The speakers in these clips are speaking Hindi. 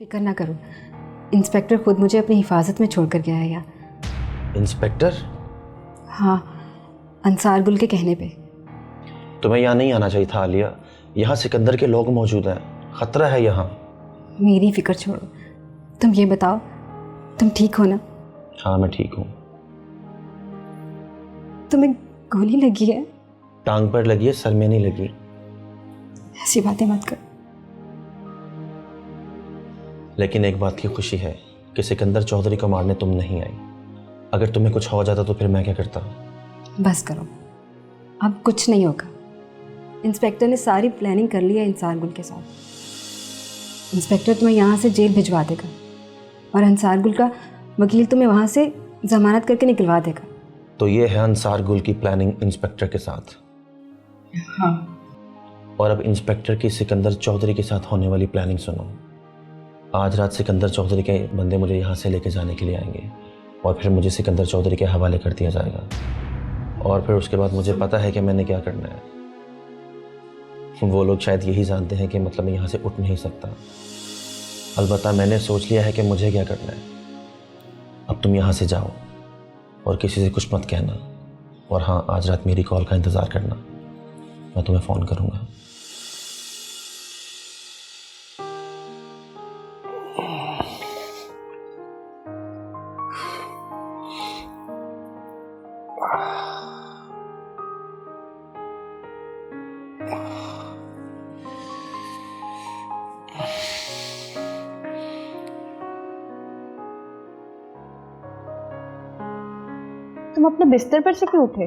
फिक्र ना करो, इंस्पेक्टर खुद मुझे अपनी हिफाजत में छोड़ कर गया है यहाँ। इंस्पेक्टर? हाँ, अंसार गुल के कहने पे। तुम्हें यहाँ नहीं आना चाहिए था आलिया। यहाँ सिकंदर के लोग मौजूद हैं, खतरा है यहाँ। मेरी फिक्र छोड़ो, तुम ये बताओ, तुम ठीक हो ना? हाँ मैं ठीक हूँ। तुम्हें गोली लगी है? टांग पर लगी है, सर में नहीं लगी। ऐसी बातें मत कर। लेकिन एक बात की खुशी है कि सिकंदर चौधरी को मारने तुम नहीं आई। अगर तुम्हें कुछ हो जाता तो फिर मैं क्या करता? बस करो, अब कुछ नहीं होगा। इंस्पेक्टर ने सारी प्लानिंग कर ली है अंसार गुल के साथ। इंस्पेक्टर तुम्हें यहाँ से जेल भिजवा देगा और अंसार गुल का वकील तुम्हें वहाँ से जमानत करके निकलवा देगा। तो ये है अंसार गुल की प्लानिंग इंस्पेक्टर के साथ। हाँ। और अब इंस्पेक्टर की सिकंदर चौधरी के साथ होने वाली प्लानिंग सुनो। आज रात सिकंदर चौधरी के बंदे मुझे यहाँ से लेके जाने के लिए आएंगे और फिर मुझे सिकंदर चौधरी के हवाले कर दिया जाएगा। और फिर उसके बाद मुझे पता है कि मैंने क्या करना है। वो लोग शायद यही जानते हैं कि मतलब मैं यहाँ से उठ नहीं सकता। अलबत्ता मैंने सोच लिया है कि मुझे क्या करना है। अब तुम यहाँ से जाओ और किसी से कुछ मत कहना। और हाँ, आज रात मेरी कॉल का इंतज़ार करना, मैं तुम्हें फ़ोन करूँगा। तुम अपने बिस्तर पर से क्यों उठे?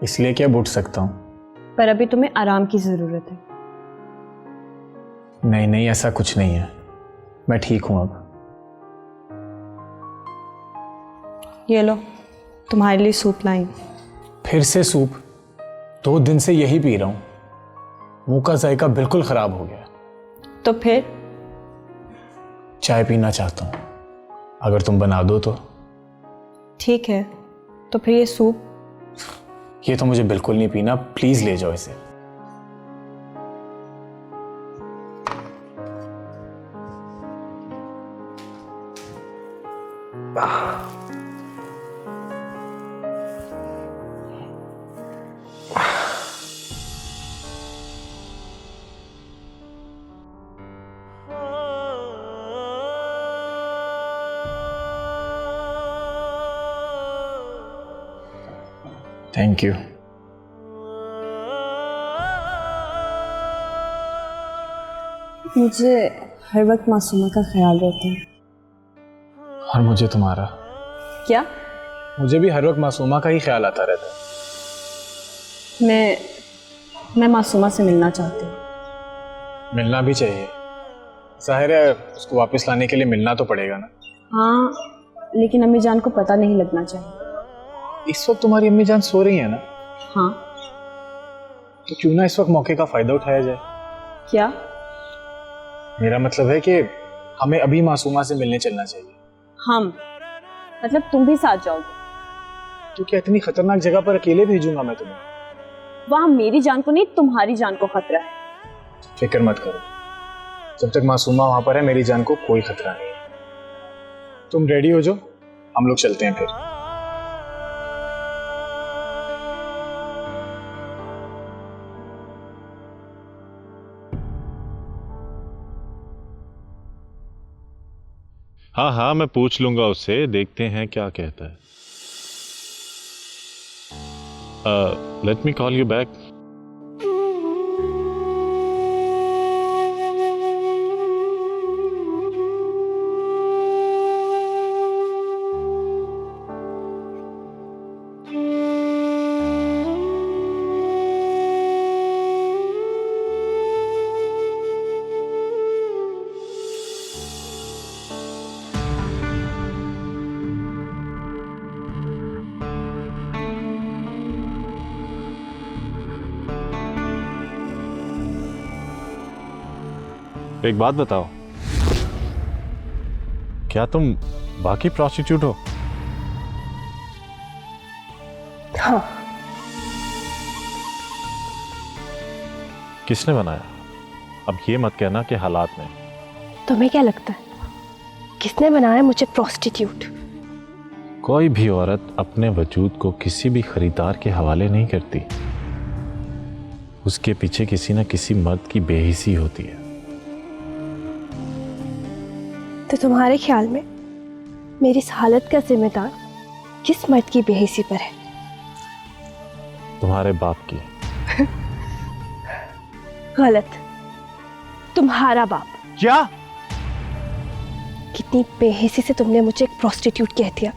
इसलिए कि अब उठ सकता हूँ। पर अभी तुम्हें आराम की जरूरत है। नहीं नहीं, ऐसा कुछ नहीं है, मैं ठीक हूं अब। ये लो, तुम्हारे लिए सूप लाई। फिर से सूप? 2 दिन से यही पी रहा हूं। मुंह का जायका बिल्कुल खराब हो गया। तो फिर? चाय पीना चाहता हूं, अगर तुम बना दो तो। ठीक है, तो फिर ये सूप। ये तो मुझे बिल्कुल नहीं पीना, प्लीज ले जाओ इसे। Thank you. मुझे हर वक्त मासूमा का ख्याल रहता है। और मुझे तुम्हारा। क्या? मुझे भी हर वक्त मासूमा का ही ख्याल आता रहता है। मैं मासूमा से मिलना चाहती हूँ। मिलना भी चाहिए, जाहिर है उसको वापस लाने के लिए मिलना तो पड़ेगा ना। हाँ, लेकिन अम्मी जान को पता नहीं लगना चाहिए। इस वक्त तुम्हारी अम्मी जान सो रही है ना? हाँ। तो क्यों ना इस वक्त मौके का फायदा उठाया जाए। क्या? मेरा मतलब है कि हमें अभी मासूमा से मिलने चलना चाहिए। हम? मतलब तुम भी साथ जाओगे? तो क्या इतनी खतरनाक जगह पर अकेले भेजूंगा मैं तुम्हें? वहां मेरी जान को नहीं, तुम्हारी जान को खतरा है। फिक्र मत करो, जब तक मासूमा वहां पर है मेरी जान को कोई खतरा नहीं। तुम रेडी हो जाओ, हम लोग चलते हैं फिर। हाँ हाँ, मैं पूछ लूंगा उससे, देखते हैं क्या कहता है। Let me call you back. एक बात बताओ, क्या तुम बाकी प्रोस्टिट्यूट हो? हाँ। किसने बनाया? अब ये मत कहना कि हालात में। तुम्हें क्या लगता है किसने बनाया मुझे प्रोस्टिट्यूट? कोई भी औरत अपने वजूद को किसी भी खरीदार के हवाले नहीं करती। उसके पीछे किसी न किसी मर्द की बेहिसी होती है। तो तुम्हारे ख्याल में मेरी इस हालत का जिम्मेदार किस मर्द की बेहिसी पर है? तुम्हारे बाप की। गलत, तुम्हारा बाप। क्या? कितनी बेहिसी से तुमने मुझे एक प्रोस्टिट्यूट कह दिया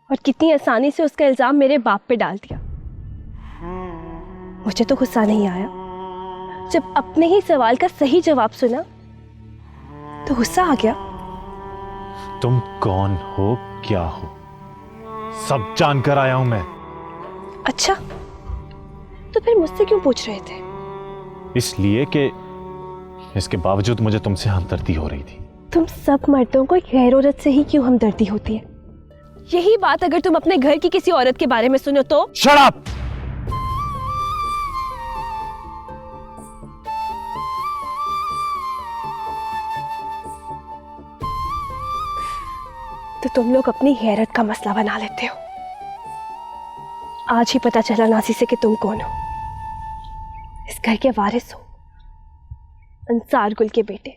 और कितनी आसानी से उसका इल्जाम मेरे बाप पे डाल दिया। मुझे तो गुस्सा नहीं आया, जब अपने ही सवाल का सही जवाब सुना तो गुस्सा आ गया। तुम कौन हो, क्या हो, सब जानकर आया हूं मैं। अच्छा, तो फिर मुझसे क्यों पूछ रहे थे? इसलिए कि इसके बावजूद मुझे तुमसे हमदर्दी हो रही थी। तुम सब मर्दों को गैर औरत से ही क्यों हमदर्दी होती है? यही बात अगर तुम अपने घर की किसी औरत के बारे में सुनो तो? Shut up! तो तुम लोग अपनी गैरत का मसला बना लेते हो। आज ही पता चला नासी से कि तुम कौन हो। इस घर के वारिस हो, अंसार गुल के बेटे।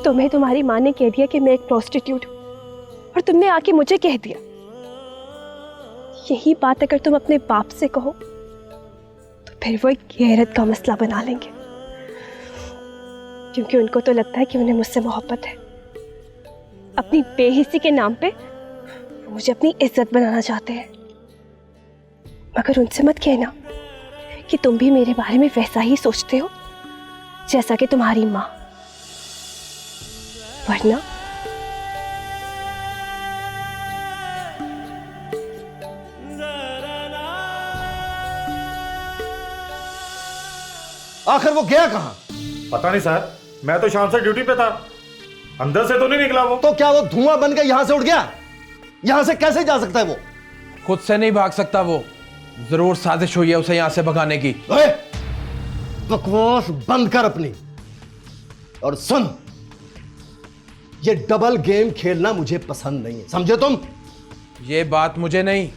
तुम्हें तुम्हारी माँ ने कह दिया कि मैं एक प्रोस्टिट्यूट हूं और तुमने आके मुझे कह दिया। यही बात अगर तुम अपने बाप से कहो तो फिर वो एक गैरत का मसला बना लेंगे, क्योंकि उनको तो लगता है कि उन्हें मुझसे मोहब्बत है। अपनी बेहिसी के नाम पे वो मुझे अपनी इज्जत बनाना चाहते हैं। मगर उनसे मत कहना कि तुम भी मेरे बारे में वैसा ही सोचते हो जैसा कि तुम्हारी माँ, वरना आखिर वो गया कहां? पता नहीं सर, मैं तो शाम से ड्यूटी पे था, अंदर से तो नहीं निकला वो। तो क्या वो धुआं बन के यहां से उड़ गया? यहां से कैसे जा सकता है वो? खुद से नहीं भाग सकता वो, जरूर साजिश हुई है उसे यहां से भगाने की। बकवास बंद कर अपनी, और सुन, ये डबल गेम खेलना मुझे पसंद नहीं है, समझे तुम? ये बात मुझे नहीं,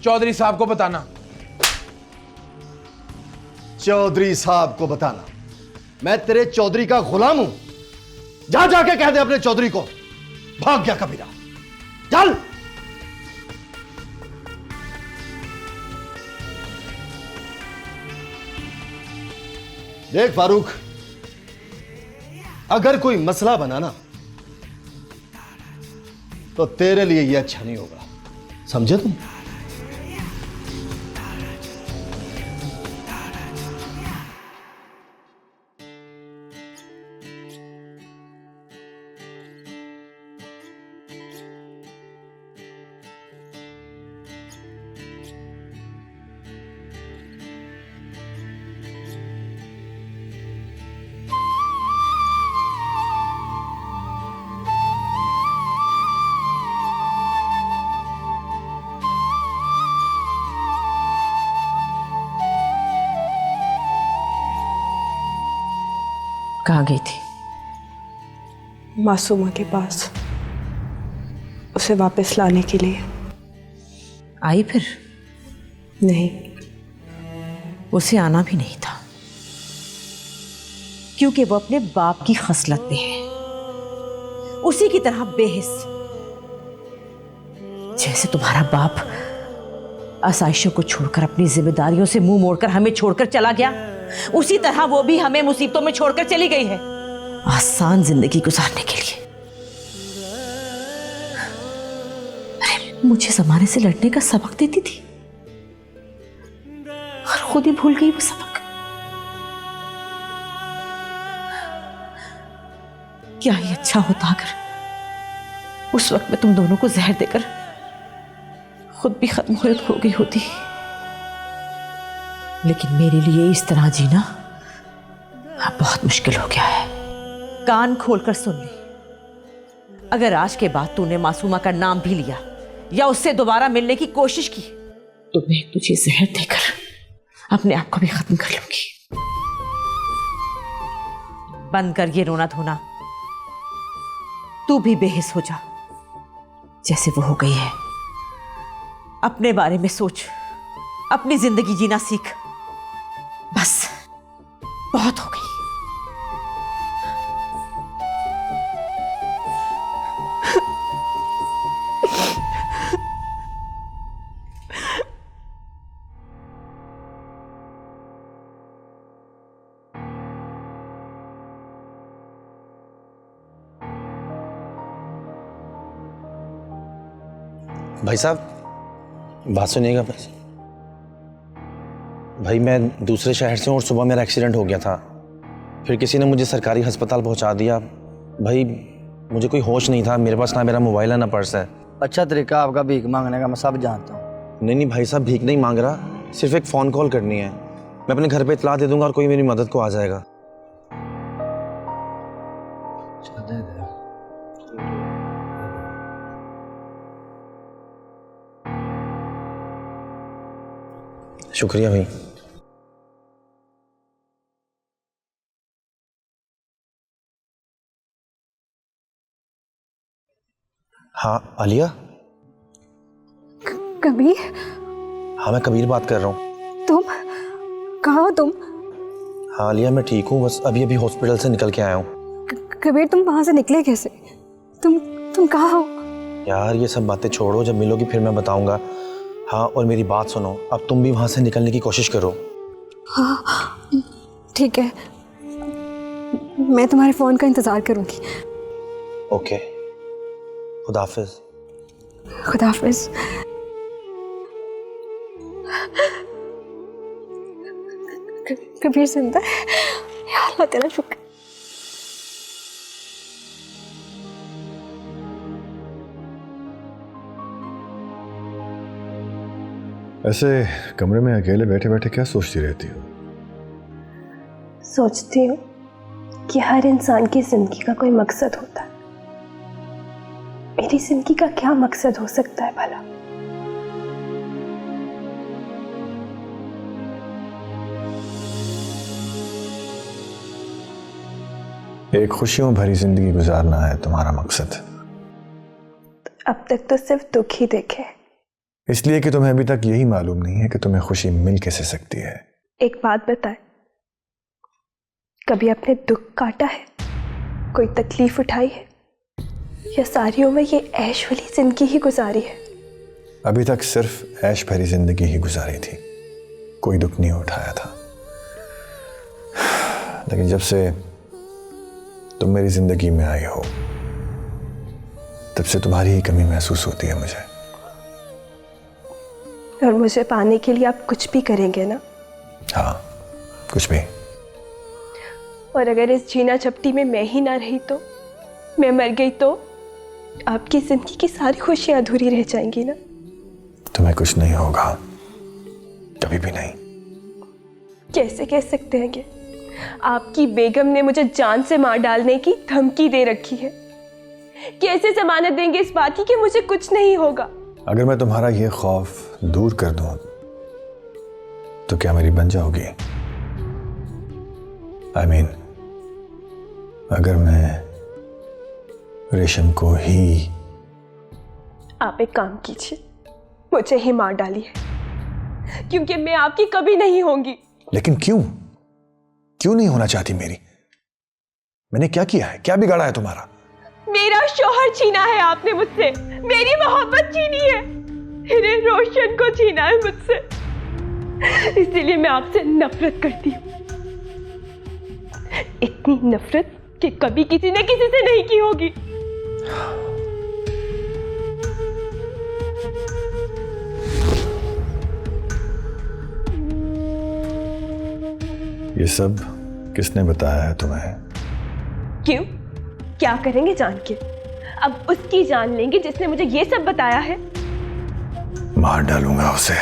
चौधरी साहब को बताना। चौधरी साहब को बताना? मैं तेरे चौधरी का गुलाम हूं? जा जाके कह दे अपने चौधरी को, भाग गया कबीरा। चल। देख फारूक, अगर कोई मसला बनाना तो तेरे लिए यह अच्छा नहीं होगा, समझे तुम? कहाँ गई थी? मासूमा के पास, उसे वापस लाने के लिए। आई फिर? नहीं, उसे आना भी नहीं था, क्योंकि वो अपने बाप की खसलत पे है, उसी की तरह बेहिस। जैसे तुम्हारा बाप आसाइशों को छोड़कर अपनी जिम्मेदारियों से मुंह मोड़कर हमें छोड़कर चला गया, उसी तरह वो भी हमें मुसीबतों में छोड़कर चली गई है, आसान जिंदगी गुजारने के लिए। अरे मुझे जमाने से लड़ने का सबक देती थी और खुद ही भूल गई वो सबक। क्या ही अच्छा होता अगर उस वक्त मैं तुम दोनों को जहर देकर खुद भी खत्म हो गई होती। लेकिन मेरे लिए इस तरह जीना अब बहुत मुश्किल हो गया है। कान खोलकर सुन ले, अगर आज के बाद तूने मासूमा का नाम भी लिया या उससे दोबारा मिलने की कोशिश की तो मैं तुझे जहर देकर अपने आप को भी खत्म कर लूंगी। बंद कर ये रोना धोना। तू भी बेहिस हो जा जैसे वो हो गई है। अपने बारे में सोच, अपनी जिंदगी जीना सीख। बस बहुत हो गई। भाई साहब, बात सुनिएगा बस। भाई मैं दूसरे शहर से हूँ और सुबह मेरा एक्सीडेंट हो गया था। फिर किसी ने मुझे सरकारी अस्पताल पहुँचा दिया। भाई मुझे कोई होश नहीं था, मेरे पास ना मेरा मोबाइल है ना पर्स है। अच्छा तरीका आपका भीख मांगने का, मैं सब जानता हूँ। नहीं भाई साहब, भीख नहीं मांग रहा, सिर्फ एक फ़ोन कॉल करनी है। मैं अपने घर पे इतला दे दूंगा और कोई मेरी मदद को आ जाएगा। शुक्रिया भाई। हाँ आलिया। कबीर? हाँ मैं कबीर बात कर रहा हूँ। तुम कहाँ हो तुम? हाँ आलिया मैं ठीक हूँ, बस अभी हॉस्पिटल से निकल के आया हूँ। कबीर तुम वहाँ से निकले कैसे? तुम कहाँ हो? यार ये सब बातें छोड़ो, जब मिलोगी फिर मैं बताऊंगा। हाँ और मेरी बात सुनो, अब तुम भी वहाँ से निकलने की कोशिश करो। हाँ ठीक है, मैं तुम्हारे फ़ोन का इंतज़ार करूँगी। ओके, खुदा हाफिज़। खुदा हाफिज़। कबीर जिंदा है, या अल्लाह तेरा शुक्र। ऐसे कमरे में अकेले बैठे बैठे क्या सोचती रहती हो? सोचती हूँ कि हर इंसान की जिंदगी का कोई मकसद होता है। मेरी जिंदगी का क्या मकसद हो सकता है भला? एक खुशियों भरी जिंदगी गुजारना है तुम्हारा मकसद। अब तक तो सिर्फ दुख ही देखे, इसलिए कि तुम्हें अभी तक यही मालूम नहीं है कि तुम्हें खुशी मिल कैसे सकती है। एक बात बताए, कभी अपने दुख काटा है? कोई तकलीफ उठाई है? या सारी उम्र ये ऐश वाली जिंदगी ही गुजारी है? अभी तक सिर्फ ऐश भरी जिंदगी ही गुजारी थी, कोई दुख नहीं उठाया था। लेकिन जब से तुम मेरी जिंदगी में आई हो, तब से तुम्हारी ही कमी महसूस होती है मुझे। और मुझे पाने के लिए आप कुछ भी करेंगे ना? हाँ, कुछ भी। और अगर इस जीना झपटी में मैं ही ना रही तो, मैं मर गई तो आपकी जिंदगी की सारी खुशियां अधूरी रह जाएंगी ना? तुम्हें कुछ नहीं होगा, कभी भी नहीं। कैसे कह सकते हैं कि आपकी बेगम ने मुझे जान से मार डालने की धमकी दे रखी है? कैसे जमानत देंगे इस बात की कि मुझे कुछ नहीं होगा? अगर मैं तुम्हारा ये खौफ दूर कर दूं तो क्या मेरी बन जाओगी? I mean, अगर मैं रेशम को ही... आप एक काम कीजिए, मुझे ही मार डालिए, क्योंकि मैं आपकी कभी नहीं होंगी। लेकिन क्यों? क्यों नहीं होना चाहती मेरी? मैंने क्या किया है? क्या बिगाड़ा है तुम्हारा? मेरा शौहर छीना है आपने मुझसे, मेरी मोहब्बत छीनी है, मेरे रोशन को छीना है मुझसे। इसीलिए मैं आपसे नफरत करती हूँ, इतनी नफरत कि कभी किसी ने किसी से नहीं की होगी। ये सब किसने बताया है तुम्हें? क्यों? क्या करेंगे जान के? अब उसकी जान लेंगे जिसने मुझे ये सब बताया है। मार डालूंगा उसे।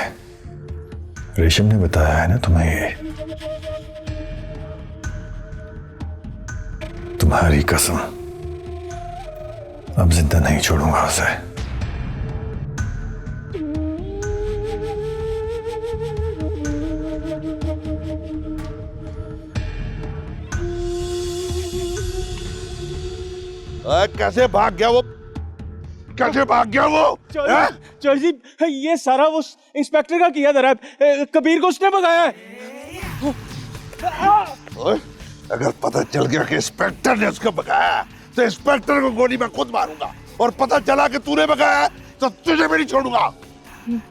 रेशम ने बताया है ना तुम्हें ये? तुम्हारी कसम, अब जिंदा नहीं छोड़ूंगा उसे। कैसे भाग गया वो? कैसे भाग गया वो? चौधरी जी, ये सारा वो इंस्पेक्टर का किया धरा है। कबीर को उसने भगाया है। अगर पता चल गया कि इंस्पेक्टर ने उसको भगाया तो इंस्पेक्टर को गोली मैं खुद मारूंगा, और पता चला कि तूने भगाया तो तुझे भी नहीं छोड़ूंगा।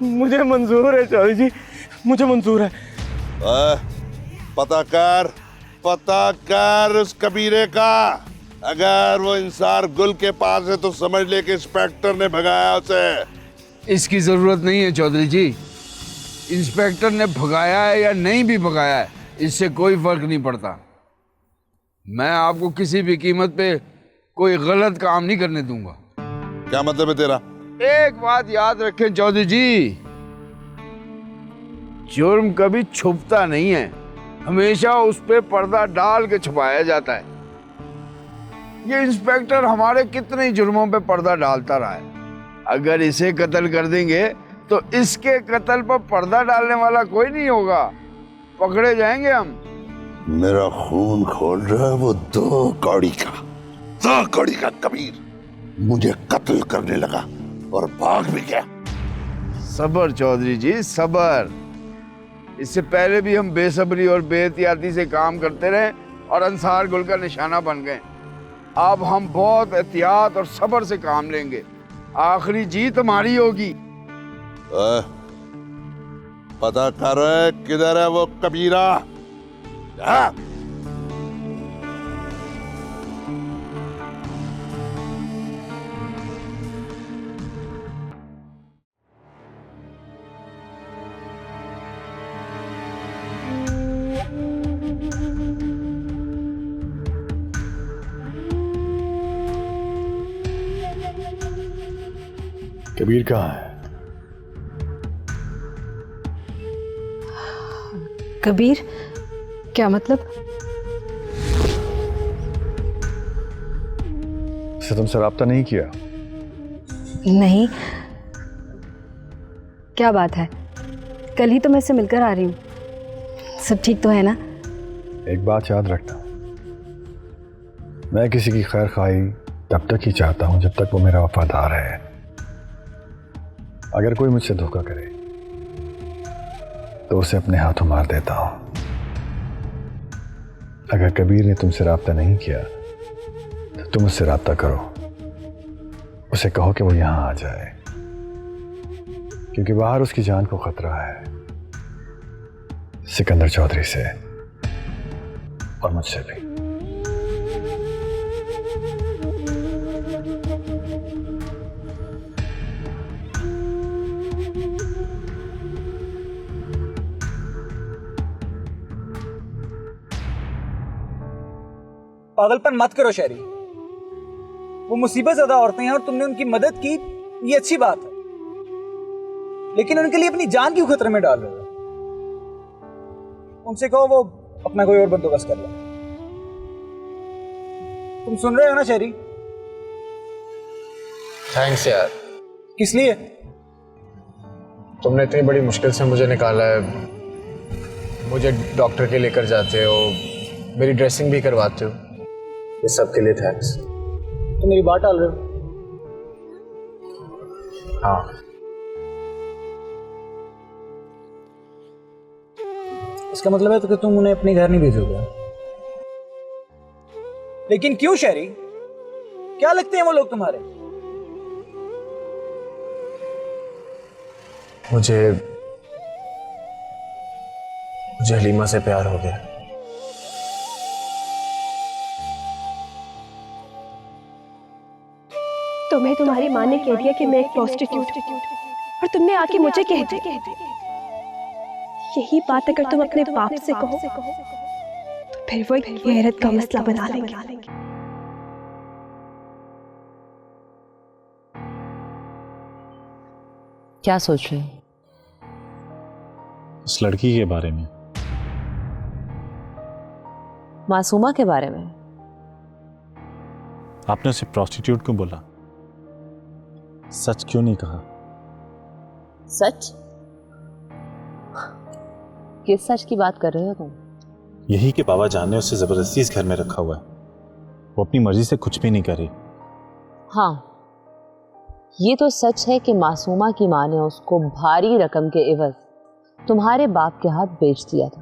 मुझे मंजूर है चौधरी जी, मुझे मंजूर है। पता कर उस कबीरे का। अगर वो इंसार गुल के पास है तो समझ ले कि इंस्पेक्टर ने भगाया उसे। इसकी जरूरत नहीं है चौधरी जी। इंस्पेक्टर ने भगाया है या नहीं भी भगाया है, इससे कोई फर्क नहीं पड़ता। मैं आपको किसी भी कीमत पे कोई गलत काम नहीं करने दूंगा। क्या मतलब है तेरा? एक बात याद रखें चौधरी जी, जुर्म कभी छुपता नहीं है, हमेशा उस पे पर्दा डाल के छुपाया जाता है। ये इंस्पेक्टर हमारे कितने जुर्मों पे पर्दा डालता रहा है। अगर इसे कत्ल कर देंगे तो इसके कत्ल पर पर्दा डालने वाला कोई नहीं होगा, पकड़े जाएंगे हम। मेरा खून खोल रहा है वो 2 कौड़ी का कबीर मुझे कत्ल करने लगा और भाग भी गया। सबर चौधरी जी, सबर। इससे पहले भी हम बेसब्री और बेहतियाती से काम करते रहे और अंसार गुल का निशाना बन गए। अब हम बहुत एहतियात और सब्र से काम लेंगे, आखिरी जीत हमारी होगी। पता कर किधर है वो कबीरा? कबीर कहाँ है? कबीर? क्या मतलब? से तुमसे राब्ता नहीं किया? नहीं, क्या बात है? कल ही तो मैं इससे मिलकर आ रही हूँ। सब ठीक तो है ना? एक बात याद रखना, मैं किसी की खैर खाई तब तक ही चाहता हूँ जब तक वो मेरा वफादार है। अगर कोई मुझसे धोखा करे तो उसे अपने हाथों मार देता हूँ। अगर कबीर ने तुमसे राब्ता नहीं किया तो तुम उससे राब्ता करो, उसे कहो कि वो यहाँ आ जाए, क्योंकि बाहर उसकी जान को खतरा है, सिकंदर चौधरी से और मुझसे भी। पागलपन मत करो शहरी, वो मुसीबत ज़्यादा औरतें हैं और तुमने उनकी मदद की, ये अच्छी बात है, लेकिन उनके लिए अपनी जान क्यों खतरे में डाल रहे हो? उनसे कहो वो अपना कोई और बंदोबस्त कर ले। तुम सुन रहे हो ना शहरी? थैंक्स यार। किस लिए? तुमने इतनी बड़ी मुश्किल से मुझे निकाला है, मुझे डॉक्टर के लेकर जाते हो, मेरी ड्रेसिंग भी करवाते हो, ये सब के लिए थैंक्स। तुम मेरी बात टाल रहे हो? हाँ। इसका मतलब है तो कि तुम उन्हें अपने घर नहीं भेजोगे। लेकिन क्यों शहरी? क्या लगते हैं वो लोग तुम्हारे? मुझे हलीमा से प्यार हो गया। तुम्हें तुम्हारी माँ ने कह दिया कि मैं एक प्रोस्टिट्यूट हूँ और तुमने आके मुझे कह दिया। यही बात अगर तुम अपने बाप से कहो तो फिर वो एक गैरत का मसला बना लेंगे। क्या सोच रहे हो? उस लड़की के बारे में, मासूमा के बारे में। आपने उसे प्रोस्टिट्यूट क्यों बोला? सच क्यों नहीं कहा? सच? किस सच की बात कर रहे हो तुम? यही कि बाबा जान ने उसे जबरदस्ती इस घर में रखा हुआ है, वो अपनी मर्जी से कुछ भी नहीं कर रही, हाँ, ये तो सच है कि मासूमा की माँ ने उसको भारी रकम के एवज तुम्हारे बाप के हाथ बेच दिया था।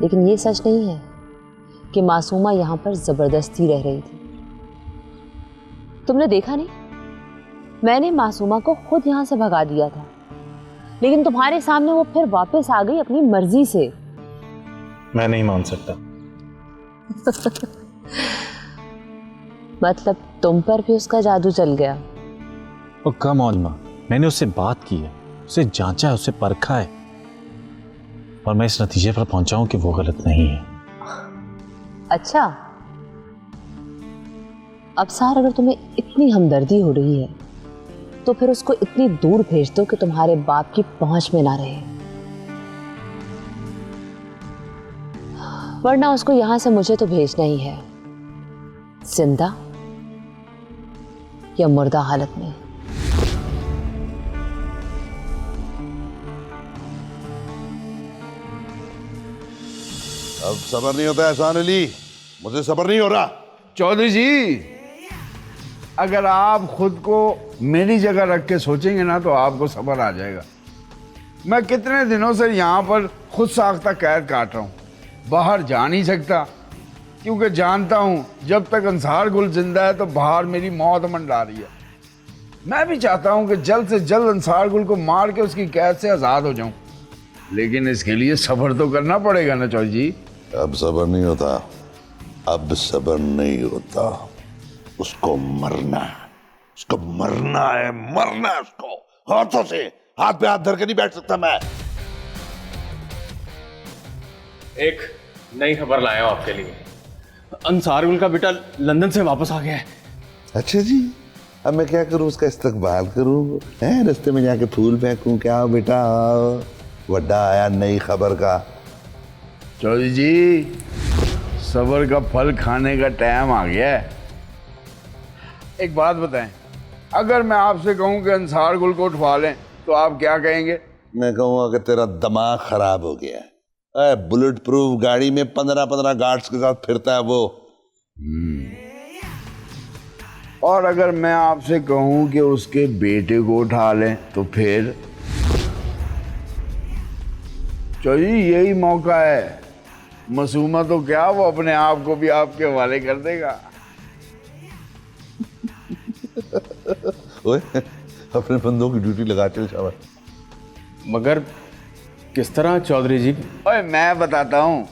लेकिन ये सच नहीं है कि मासूमा यहाँ पर जबरदस्ती रह रही थी। तुमने देखा नहीं, मैंने मासूमा को खुद यहाँ से भगा दिया था, लेकिन तुम्हारे सामने वो फिर वापस आ गई अपनी मर्जी से। मैं नहीं मान सकता। मतलब तुम पर भी उसका जादू चल गया? और कम ऑन माँ, मैंने उससे बात की है, उसे जांचा है, उसे परखा है, और मैं इस नतीजे पर पहुंचा हूं कि वो गलत नहीं है। अच्छा, अब सार अगर तुम्हें इतनी हमदर्दी हो रही है तो फिर उसको इतनी दूर भेज दो कि तुम्हारे बाप की पहुंच में ना रहे, वरना उसको यहां से मुझे तो भेजना ही है, जिंदा या मुर्दा हालत में। अब सब्र नहीं होता एहसान अली, मुझे सब्र नहीं हो रहा। चौधरी जी, अगर आप खुद को मेरी जगह रख के सोचेंगे ना तो आपको सब्र आ जाएगा। मैं कितने दिनों से यहाँ पर खुद साख्ता कैद काट रहा हूँ, बाहर जा नहीं सकता, क्योंकि जानता हूँ जब तक अंसार गुल जिंदा है तो बाहर मेरी मौत मंडरा रही है। मैं भी चाहता हूँ कि जल्द से जल्द अंसार गुल को मार के उसकी कैद से आज़ाद हो जाऊँ, लेकिन इसके लिए सब्र तो करना पड़ेगा ना चौधरी जी। अब सब्र नहीं होता, अब सब्र नहीं होता, उसको मरना है, उसको मरना है, मरना है उसको हाथों से। हाथ पे हाथ धर के नहीं बैठ सकता मैं। एक नई खबर लाया हूं आपके लिए। अंसार गुल का बेटा लंदन से वापस आ गया है। अच्छा जी, अब मैं क्या करूं, उसका इस्तकबाल करूं, हैं रास्ते में जाके फूल फेंकूं? क्या बेटा वड्डा आया नई खबर का। चौधरी जी, सब्र का फल खाने का टाइम आ गया है। एक बात बताएं, अगर मैं आपसे कहूं कि अंसार गुल को उठवा लें तो आप क्या कहेंगे? मैं कहूँगा कि तेरा दिमाग खराब हो गया है। बुलेट प्रूफ गाड़ी में 15-15 गार्ड्स के साथ फिरता है वो। और अगर मैं आपसे कहूं कि उसके बेटे को उठा लें तो फिर? चलिए यही मौका है, मासूमा तो क्या वो अपने आप को भी आपके हवाले कर देगा। ओए, अपने बंदों की ड्यूटी लगा चल शाबाश। मगर किस तरह चौधरी जी? ओए मैं बताता हूँ,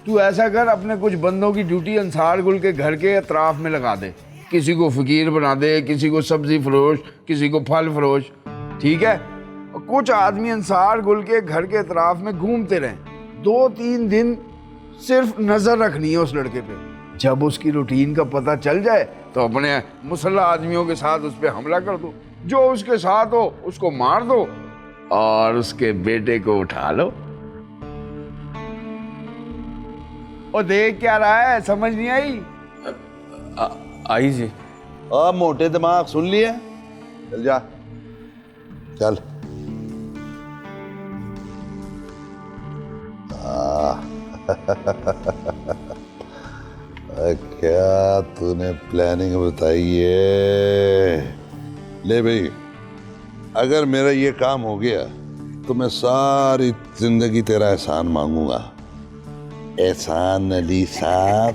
तू ऐसा कर, अपने कुछ बंदों की ड्यूटी अंसार गुल के घर के अतराफ में लगा दे। किसी को फकीर बना दे, किसी को सब्जी फरोश, किसी को फल फरोश, ठीक है? और कुछ आदमी अंसार गुल के घर के अतराफ में घूमते रहें। 2-3 दिन सिर्फ नजर रखनी है उस लड़के पे। जब उसकी रूटीन का पता चल जाए तो अपने मुसल्ला आदमियों के साथ उस पर हमला कर दो, जो उसके साथ हो उसको मार दो और उसके बेटे को उठा लो। और देख क्या रहा है, समझ नहीं आई? आई जी। मोटे दिमाग सुन लिया, चल जा चल। क्या तूने प्लानिंग बताई है? ले भाई, अगर मेरा ये काम हो गया तो मैं सारी जिंदगी तेरा एहसान मांगूंगा। एहसान अली साहब।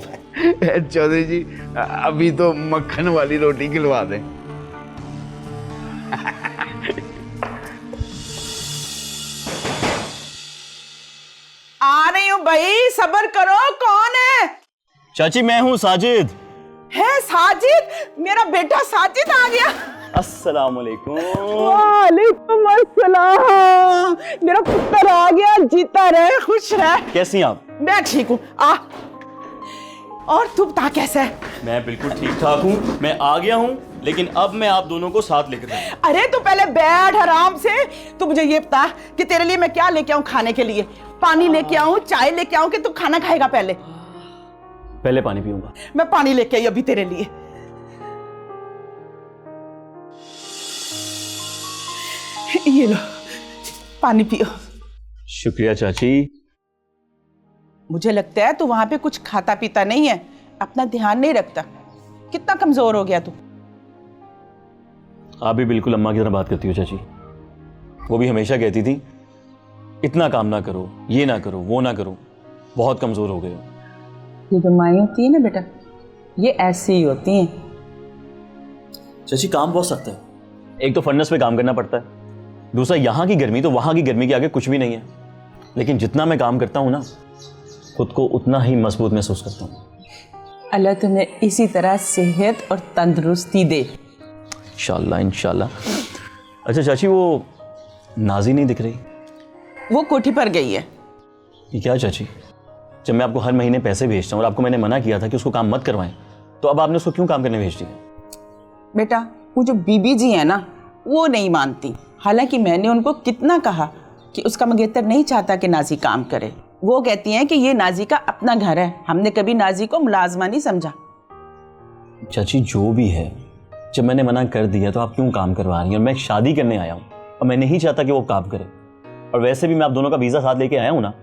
चौधरी जी, अभी तो मक्खन वाली रोटी खिलवा दें। आ रही हूँ भाई, सब्र करो। कौन है? चाची मैं हूँ साजिद। है साजिद? मेरा बेटा साजिद आ गया। अस्सलाम वालेकुम। वालेकुम अस्सलाम। मेरा पुत्र आ गया, जीता रहे, खुश रहे। कैसी हैं आप? मैं ठीक हूँ। आ, और तू बता कैसा है? मैं बिल्कुल ठीक ठाक हूँ, मैं आ गया हूँ, लेकिन अब मैं आप दोनों को साथ लेकर जाऊंगा। अरे तू पहले बैठ आराम से। तू मुझे ये बता कि तेरे लिए मैं क्या लेके आऊँ खाने के लिए? पानी लेके आऊँ, चाय लेके आऊँ कि तू खाना खाएगा? पहले पानी पीऊंगा। मैं पानी लेके आई अभी तेरे लिए। ये लो पानी पियो। शुक्रिया चाची। मुझे लगता है तू वहां पे कुछ खाता पीता नहीं है, अपना ध्यान नहीं रखता। कितना कमजोर हो गया तू। आप भी बिल्कुल अम्मा की तरह बात करती हो चाची। वो भी हमेशा कहती थी इतना काम ना करो, ये ना करो, वो ना करो, बहुत कमजोर हो गए हो। ये जो माएँ होती है ना बेटा, ये ऐसी ही होती हैं। चाची काम बहुत सख्त है। एक तो फर्नेस पे काम करना पड़ता है, दूसरा यहाँ की गर्मी तो वहाँ की गर्मी के आगे कुछ भी नहीं है। लेकिन जितना मैं काम करता हूँ ना, खुद को उतना ही मजबूत महसूस करता हूँ। अल्लाह तुम्हें इसी तरह सेहत और तंदुरुस्ती दे। इंशाल्लाह इंशाल्लाह। अच्छा चाची, वो नाजी नहीं दिख रही? वो कोठी पर गई है। ये क्या चाची, जब मैं आपको हर महीने पैसे भेजता हूँ और आपको मैंने मना किया था कि उसको काम मत करवाएं, तो अब आपने उसको क्यों काम करने भेज दिया? बेटा वो जो बीबी जी है ना, वो नहीं मानती। हालांकि मैंने उनको कितना कहा कि उसका मंगेतर नहीं चाहता कि नाजी काम करे। वो कहती हैं कि ये नाजी का अपना घर है, हमने कभी नाजी को मुलाजमा नहीं समझा। चाची जो भी है, जब मैंने मना कर दिया तो आप क्यों काम करवा रही हैं? और मैं शादी करने आया हूँ और मैं नहीं चाहता कि वो काम करे। और वैसे भी मैं आप दोनों का वीज़ा साथ लेके आया हूँ ना,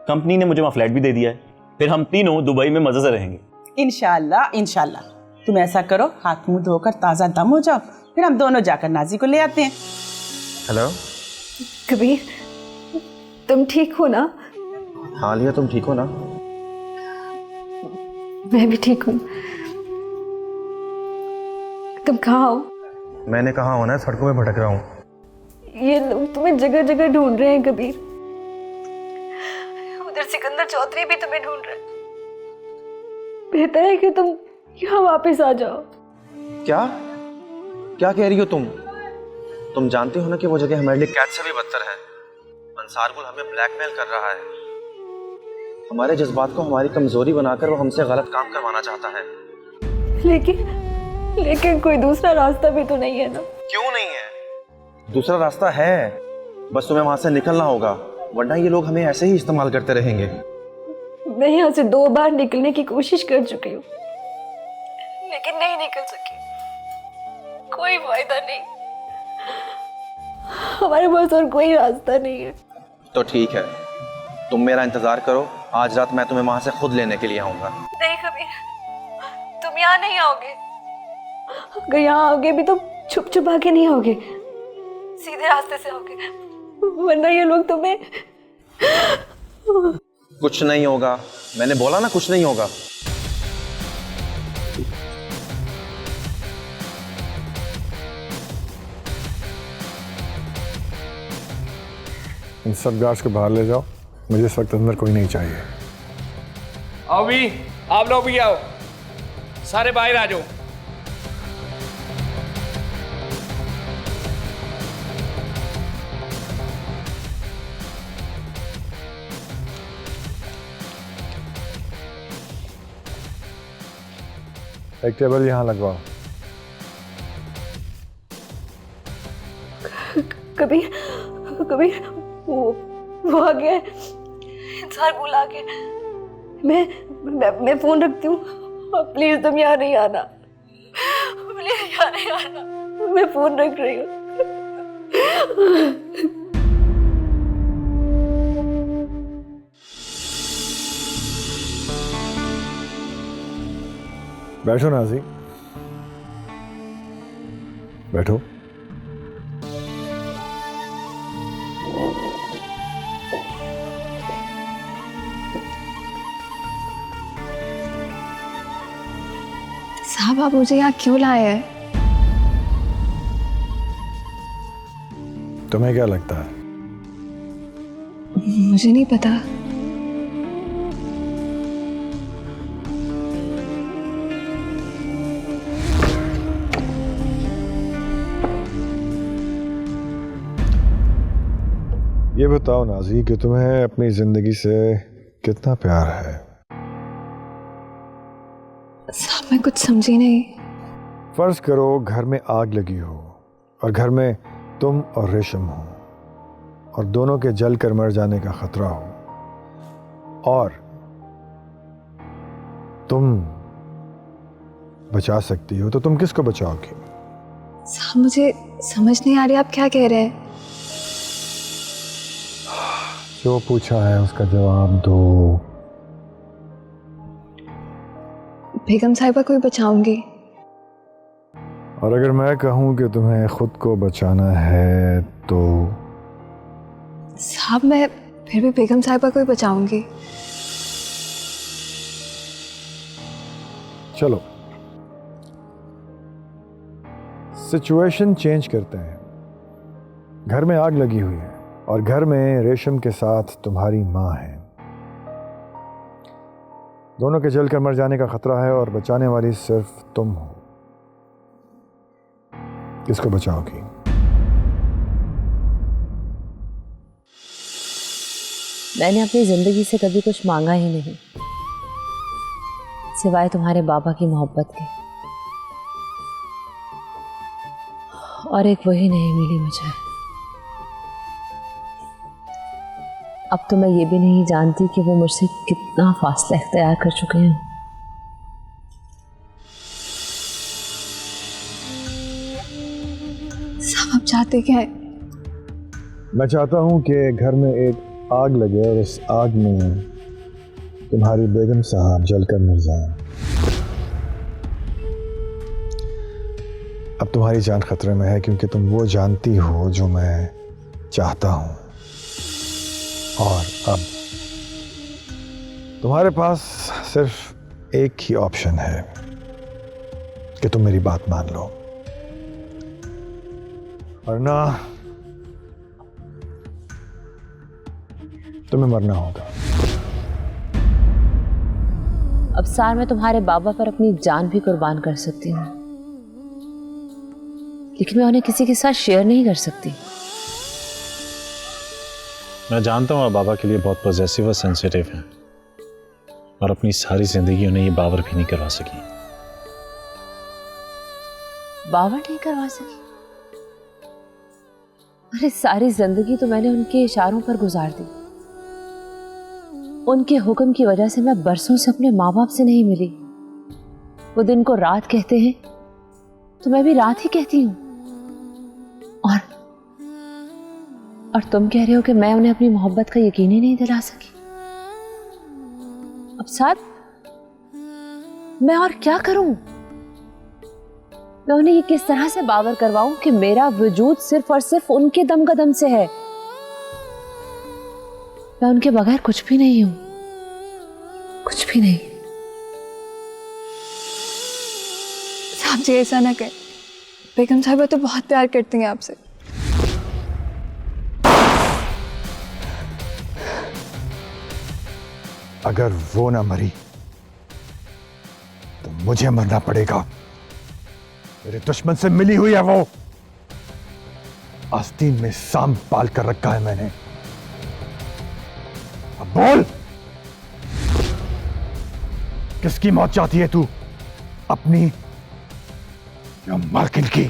कंपनी ने मुझे वहाँ फ्लैट भी दे दिया है। फिर हम तीनों दुबई में मज़े से रहेंगे। इंशाल्लाह इंशाल्लाह। तुम ऐसा करो, हाथ मुंह धोकर ताज़ा दम हो जाओ, फिर हम दोनों जाकर नाजी को ले आते हैं। हेलो कबीर, तुम ठीक हो ना? हाँ लिया, तुम ठीक हो ना? मैं भी ठीक हूँ। तुम कहाँ हो? मैंने कहाँ होना है, सड़कों में भटक रहा हूँ। ये लोग तुम्हें जगह जगह ढूंढ रहे हैं कबीर। उधर सिकंदर चौधरी भी तुम्हें ढूंढ रहे हैं। बेहतर है कि तुम यहाँ वापस आ जाओ। क्या क्या कह रही हो तुम जानती हो ना कि वो जगह हमारे लिए कैद से भी बदतर है। अंसार गुल हमें ब्लैकमेल कर रहा है। हमारे जज्बात को हमारी कमजोरी बनाकर वो हमसे गलत काम करवाना चाहता है। लेकिन कोई दूसरा रास्ता भी तो नहीं है ना? क्यों नहीं है? दूसरा रास्ता है, बस तुम्हें वहां से निकलना होगा, वरना ये लोग हमें ऐसे ही इस्तेमाल करते रहेंगे। मैं यहाँ से 2 बार निकलने की कोशिश कर चुकी हूँ, लेकिन नहीं निकल सकी। कोई फायदा नहीं, हमारे पास और कोई रास्ता नहीं है। तो ठीक है, तुम मेरा इंतजार करो, आज रात मैं तुम्हें वहां से खुद लेने के लिए आऊंगा। नहीं कबीर, तुम यहाँ नहीं आओगे। अगर यहाँ आओगे भी तो छुप छुपा के नहीं आओगे, सीधे रास्ते से आओगे, वरना ये लोग तुम्हें। कुछ नहीं होगा, मैंने बोला ना कुछ नहीं होगा। इन सब गार्ड्स को बाहर ले जाओ, मुझे इस वक्त अंदर कोई नहीं चाहिए। आओ भी, आप लोग भी आओ, सारे बाहर आ जाओ। एक टेबल यहाँ लगवाओ। कबीर वो आ गया, इंसान बुला के। मैं फोन रखती हूँ, प्लीज तुम यहाँ नहीं आना, प्लीज यहाँ नहीं आना, मैं फोन रख रही हूँ। बैठो नाजी, बैठो। साहब आप मुझे यहाँ क्यों लाए हैं? तुम्हें क्या लगता है? मुझे नहीं पता। ये बताओ नाजी कि तुम्हें अपनी जिंदगी से कितना प्यार है? साहब मैं कुछ समझी नहीं। फर्ज करो घर में आग लगी हो और घर में तुम और रेशम हो और दोनों के जल कर मर जाने का खतरा हो, और तुम बचा सकती हो, तो तुम किसको बचाओगी? साहब मुझे समझ नहीं आ रही आप क्या कह रहे हैं। जो पूछा है उसका जवाब दो। बेगम साहिबा को ही बचाऊंगी। और अगर मैं कहूं कि तुम्हें खुद को बचाना है तो? साहब मैं फिर भी बेगम साहिबा को ही बचाऊंगी। चलो सिचुएशन चेंज करते हैं। घर में आग लगी हुई है और घर में रेशम के साथ तुम्हारी माँ है। दोनों के जलकर मर जाने का खतरा है और बचाने वाली सिर्फ तुम हो। किसको बचाओगी? मैंने अपनी जिंदगी से कभी कुछ मांगा ही नहीं सिवाय तुम्हारे बाबा की मोहब्बत के, और एक वही नहीं मिली मुझे। अब तो मैं ये भी नहीं जानती कि वो मुझसे कितना फासला इख्तियार कर चुके हैं। साहब आप चाहते क्या है? मैं चाहता हूं कि घर में एक आग लगे और इस आग में तुम्हारी बेगम साहब जलकर मर जाएं। अब तुम्हारी जान खतरे में है क्योंकि तुम वो जानती हो जो मैं चाहता हूं। और अब तुम्हारे पास सिर्फ एक ही ऑप्शन है कि तुम मेरी बात मान लो, वरना तुम्हें मरना होगा। अब सार मैं तुम्हारे बाबा पर अपनी जान भी कुर्बान कर सकती हूँ, लेकिन मैं उन्हें किसी के साथ शेयर नहीं कर सकती। मैं जानता हूँ आप बाबा के लिए बहुत पॉजेसिव और सेंसिटिव हैं, और अपनी सारी जिंदगी उन्हें ये बावर भी नहीं करवा सकी। बावर नहीं करवा सकी? अरे सारी जिंदगी तो मैंने उनके इशारों पर गुजार दी। उनके हुक्म की वजह से मैं बरसों से अपने माँ बाप से नहीं मिली। वो दिन को रात कहते हैं तो मैं भी रात ही कहती हूँ। और तुम कह रहे हो कि मैं उन्हें अपनी मोहब्बत का यकीन ही नहीं दिला सकी। अब साथ मैं और क्या करूं? मैं उन्हें ये किस तरह से बावर करवाऊं कि मेरा वजूद सिर्फ और सिर्फ उनके दम का दम से है। मैं उनके बगैर कुछ भी नहीं हूं, कुछ भी नहीं। साहब जी ऐसा ना कहें, बेगम साहिबा तो बहुत प्यार करती हैं आपसे। अगर वो ना मरी तो मुझे मरना पड़ेगा। मेरे दुश्मन से मिली हुई है वो। आस्तीन में सांप पाल कर रखा है मैंने। अब बोल, किसकी मौत चाहती है तू? अपनी या मार्किन की?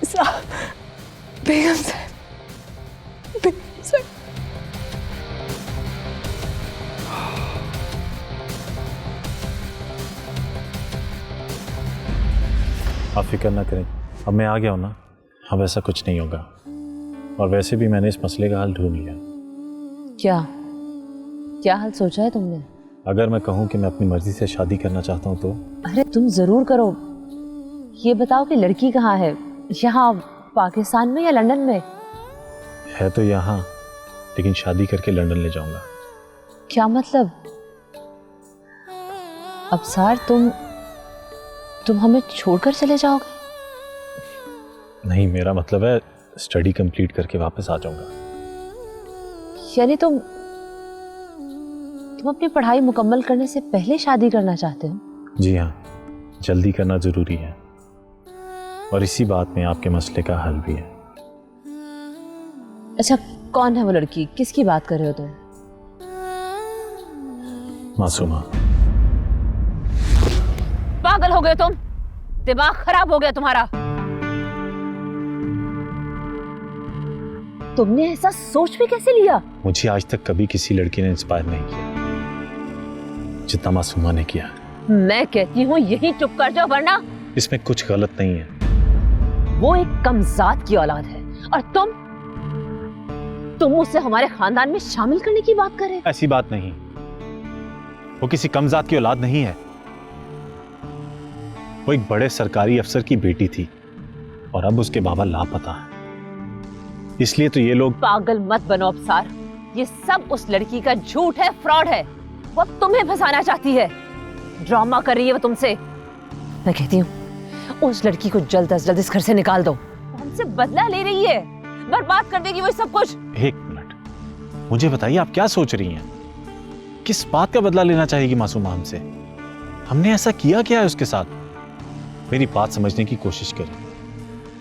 साहब, बेगम साहब, बेगम साहब। आप फिक्र ना करें, अब मैं आ गया हूं ना, अब ऐसा कुछ नहीं होगा। और वैसे भी मैंने इस मसले का हल ढूंढ लिया। क्या क्या हल सोचा है तुमने? अगर मैं कहूं कि मैं अपनी मर्जी से शादी करना चाहता हूं तो? अरे तुम जरूर करो। ये बताओ कि लड़की कहाँ है, यहाँ पाकिस्तान में या लंदन में? है तो यहाँ, लेकिन शादी करके लंदन ले जाऊंगा। क्या मतलब? अब सार तुम हमें छोड़कर चले जाओगे? नहीं, मेरा मतलब है स्टडी कंप्लीट करके वापस आ जाऊंगा। यानी तुम अपनी पढ़ाई मुकम्मल करने से पहले शादी करना चाहते हो? जी हाँ, जल्दी करना जरूरी है, और इसी बात में आपके मसले का हल भी है। अच्छा, कौन है वो लड़की? किसकी बात कर रहे हो तुम? मासूमा। पागल हो गए तुम? दिमाग खराब हो गया तुम्हारा? तुमने ऐसा सोच भी कैसे लिया? मुझे आज तक कभी किसी लड़की ने इंस्पायर नहीं किया जितना मासूमा ने किया। मैं कहती हूँ यही चुप कर जाओ, वरना इसमें कुछ गलत नहीं है। वो एक कमजात की औलाद है और तुम उसे हमारे खानदान में शामिल करने की बात कर रहे हो। ऐसी बात नहीं, वो किसी कमजात की औलाद नहीं है। वो एक बड़े सरकारी अफसर की बेटी थी और अब उसके बाबा लापता है। इसलिए तो ये लोग। पागल मत बनो अफसार, ये सब उस लड़की का झूठ है, फ्रॉड है। वो अब तुम्हें फंसाना चाहती है, ड्रामा कर रही है वो तुमसे। मैं कहती हूँ उस लड़की को जल्द अज जल्द इस घर से निकाल दो। हमसे बदला ले रही है, बर्बाद कर देगी वो सब कुछ। एक मिनट, मुझे बताइए आप क्या सोच रही हैं? किस बात का बदला लेना चाहेगी मासूमा हमसे? हमने ऐसा किया क्या है उसके साथ? मेरी बात समझने की कोशिश करें।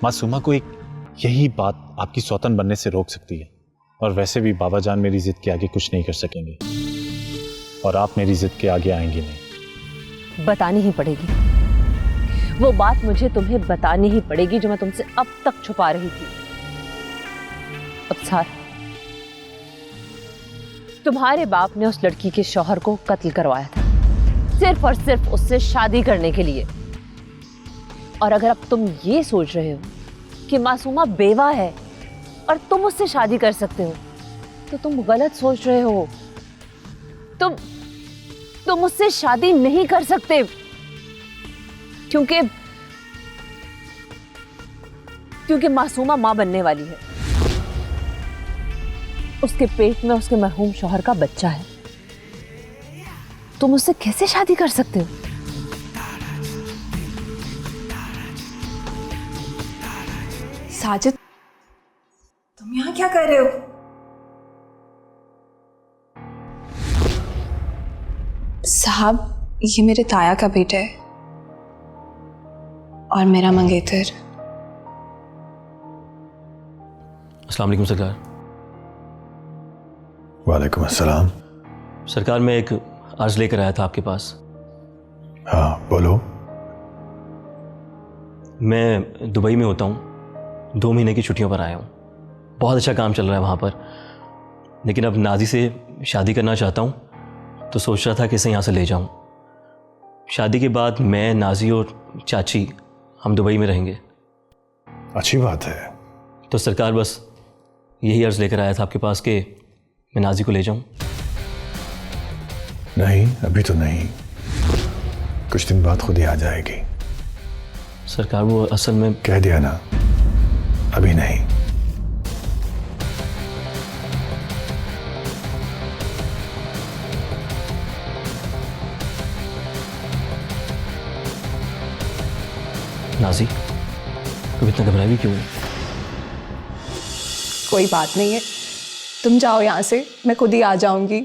मासूमा को एक यही बात आपकी सौतन बनने से रोक सकती है। और वैसे भी बाबा जान मेरी जिद के आगे कुछ नहीं कर सकेंगे और आप मेरी जिद के आगे आएंगे नहीं। बतानी ही पड़ेगी वो बात, मुझे तुम्हें बतानी ही पड़ेगी जो मैं तुमसे अब तक छुपा रही थी। अफसार, तुम्हारे बाप ने उस लड़की के शौहर को कत्ल करवाया था सिर्फ और सिर्फ उससे शादी करने के लिए। और अगर अब तुम ये सोच रहे हो कि मासूमा बेवा है और तुम उससे शादी कर सकते हो तो तुम गलत सोच रहे हो। तुम उससे शादी नहीं कर सकते क्योंकि मासूमा मां बनने वाली है। उसके पेट में उसके मरहूम शौहर का बच्चा है। तुम उससे कैसे शादी कर सकते हो? साजिद, तुम यहाँ क्या कर रहे हो? साहब, ये मेरे ताया का बेटा है और मेरा मंगेतर। अस्सलाम वालेकुम सरकार। वालेकुम अस्सलाम। सरकार, मैं एक अर्ज लेकर आया था आपके पास। हाँ बोलो। मैं दुबई में होता हूँ, 2 महीने की छुट्टियों पर आया हूँ। बहुत अच्छा काम चल रहा है वहाँ पर, लेकिन अब नाजी से शादी करना चाहता हूँ तो सोच रहा था कि इसे यहाँ से ले जाऊँ। शादी के बाद मैं, नाजी और चाची हम दुबई में रहेंगे। अच्छी बात है। तो सरकार, बस यही अर्ज लेकर आया था आपके पास कि मैं नाजी को ले जाऊँ। नहीं, अभी तो नहीं, कुछ दिन बाद खुद ही आ जाएगी। सरकार, वो असल में कह दिया ना, अभी नहीं। नाजी, तुम इतना घबराई भी क्यों है? कोई बात नहीं है, तुम जाओ यहाँ से, मैं खुद ही आ जाऊंगी।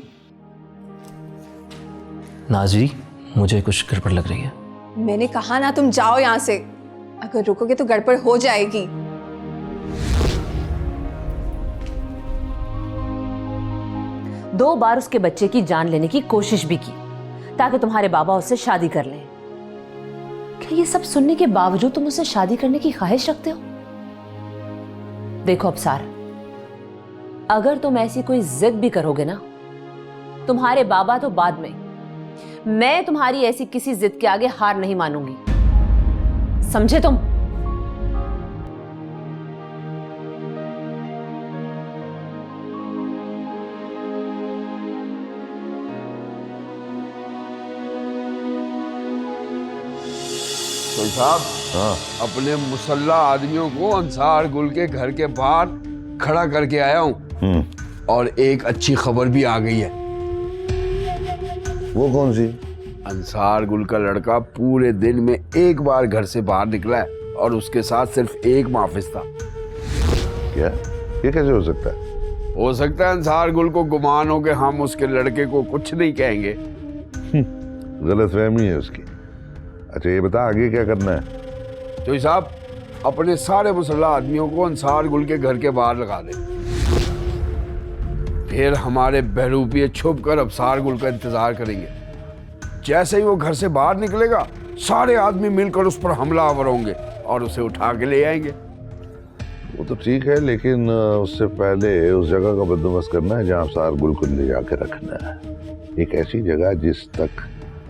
नाजी, मुझे कुछ गड़बड़ लग रही है। मैंने कहा ना, तुम जाओ यहाँ से। अगर रुकोगे तो गड़बड़ हो जाएगी। दो बार उसके बच्चे की जान लेने की कोशिश भी की ताकि तुम्हारे बाबा उससे शादी कर लें। क्या ये सब सुनने के बावजूद तुम उससे शादी करने की ख्वाहिश रखते हो? देखो अफसार, अगर तुम ऐसी कोई जिद भी करोगे ना, तुम्हारे बाबा तो बाद में, मैं तुम्हारी ऐसी किसी जिद के आगे हार नहीं मानूंगी, समझे तुम? तो साहब, अपने मुसल्ला आदमियों को अंसार गुल के घर के बाहर खड़ा करके आया हूँ और एक अच्छी खबर भी आ गई है। वो कौन सी? अंसार गुल का लड़का पूरे दिन में एक बार घर से बाहर निकला है और उसके साथ सिर्फ एक मुहाफिज था। क्या? ये कैसे हो सकता है? हो सकता है अंसार गुल को गुमान हो कि हम उसके लड़के को कुछ नहीं कहेंगे। गलतफहमी है उसकी। अच्छा ये बता, आगे क्या करना है? तो साहब, अपने सारे मुसल्ला आदमियों को अंसार गुल के घर के बाहर लगा दे, फिर हमारे बहरूपिये छुप कर अफसार गुल का इंतजार करेंगे। जैसे ही वो घर से बाहर निकलेगा, सारे आदमी मिलकर उस पर हमलावर होंगे और उसे उठा के ले आएंगे। वो तो ठीक है, लेकिन उससे पहले उस जगह का बंदोबस्त करना है जहाँ अफसार गुल को ले जाके रखना है। एक ऐसी जगह जिस तक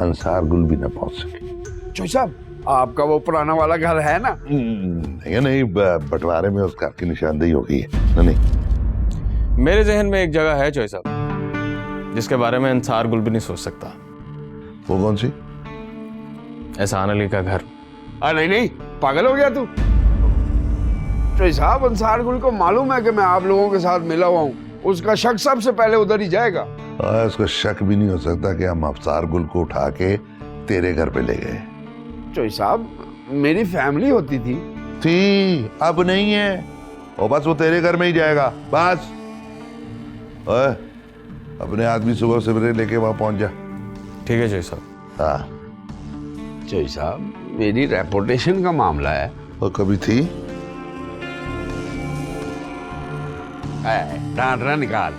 अंसार गुल भी न पहुंच सके। चोई साहब, आपका वो पुराना वाला घर है ना? नहीं, बंटवारे में उस घर की निशानदेही हो गई है। नहीं, मेरे जहन में एक जगह है चोई साहब, जिसके बारे में अंसार गुल भी नहीं सोच सकता। वो कौन सी? एहसान अली का घर, नहीं नहीं, पागल हो गया तू? तो साहब, अंसार गुल को मालूम है कि मैं आप लोगों के साथ मिला हुआ हूँ, उसका शक सबसे पहले उधर ही जाएगा। उसको शक भी नहीं हो सकता कि हम अफसार गुल को उठा के तेरे घर पे ले गए। तो साहब, मेरी फैमिली होती थी। अब नहीं है, और बस वो तेरे घर में ही जाएगा बस। ओए, अपने आदमी सुबह सवेरे लेके वहां पहुंच जा। ठीक है जय साहब। हाँ जय साहब, मेरी रेपुटेशन का मामला है। और कभी थी डांडरा निकाल।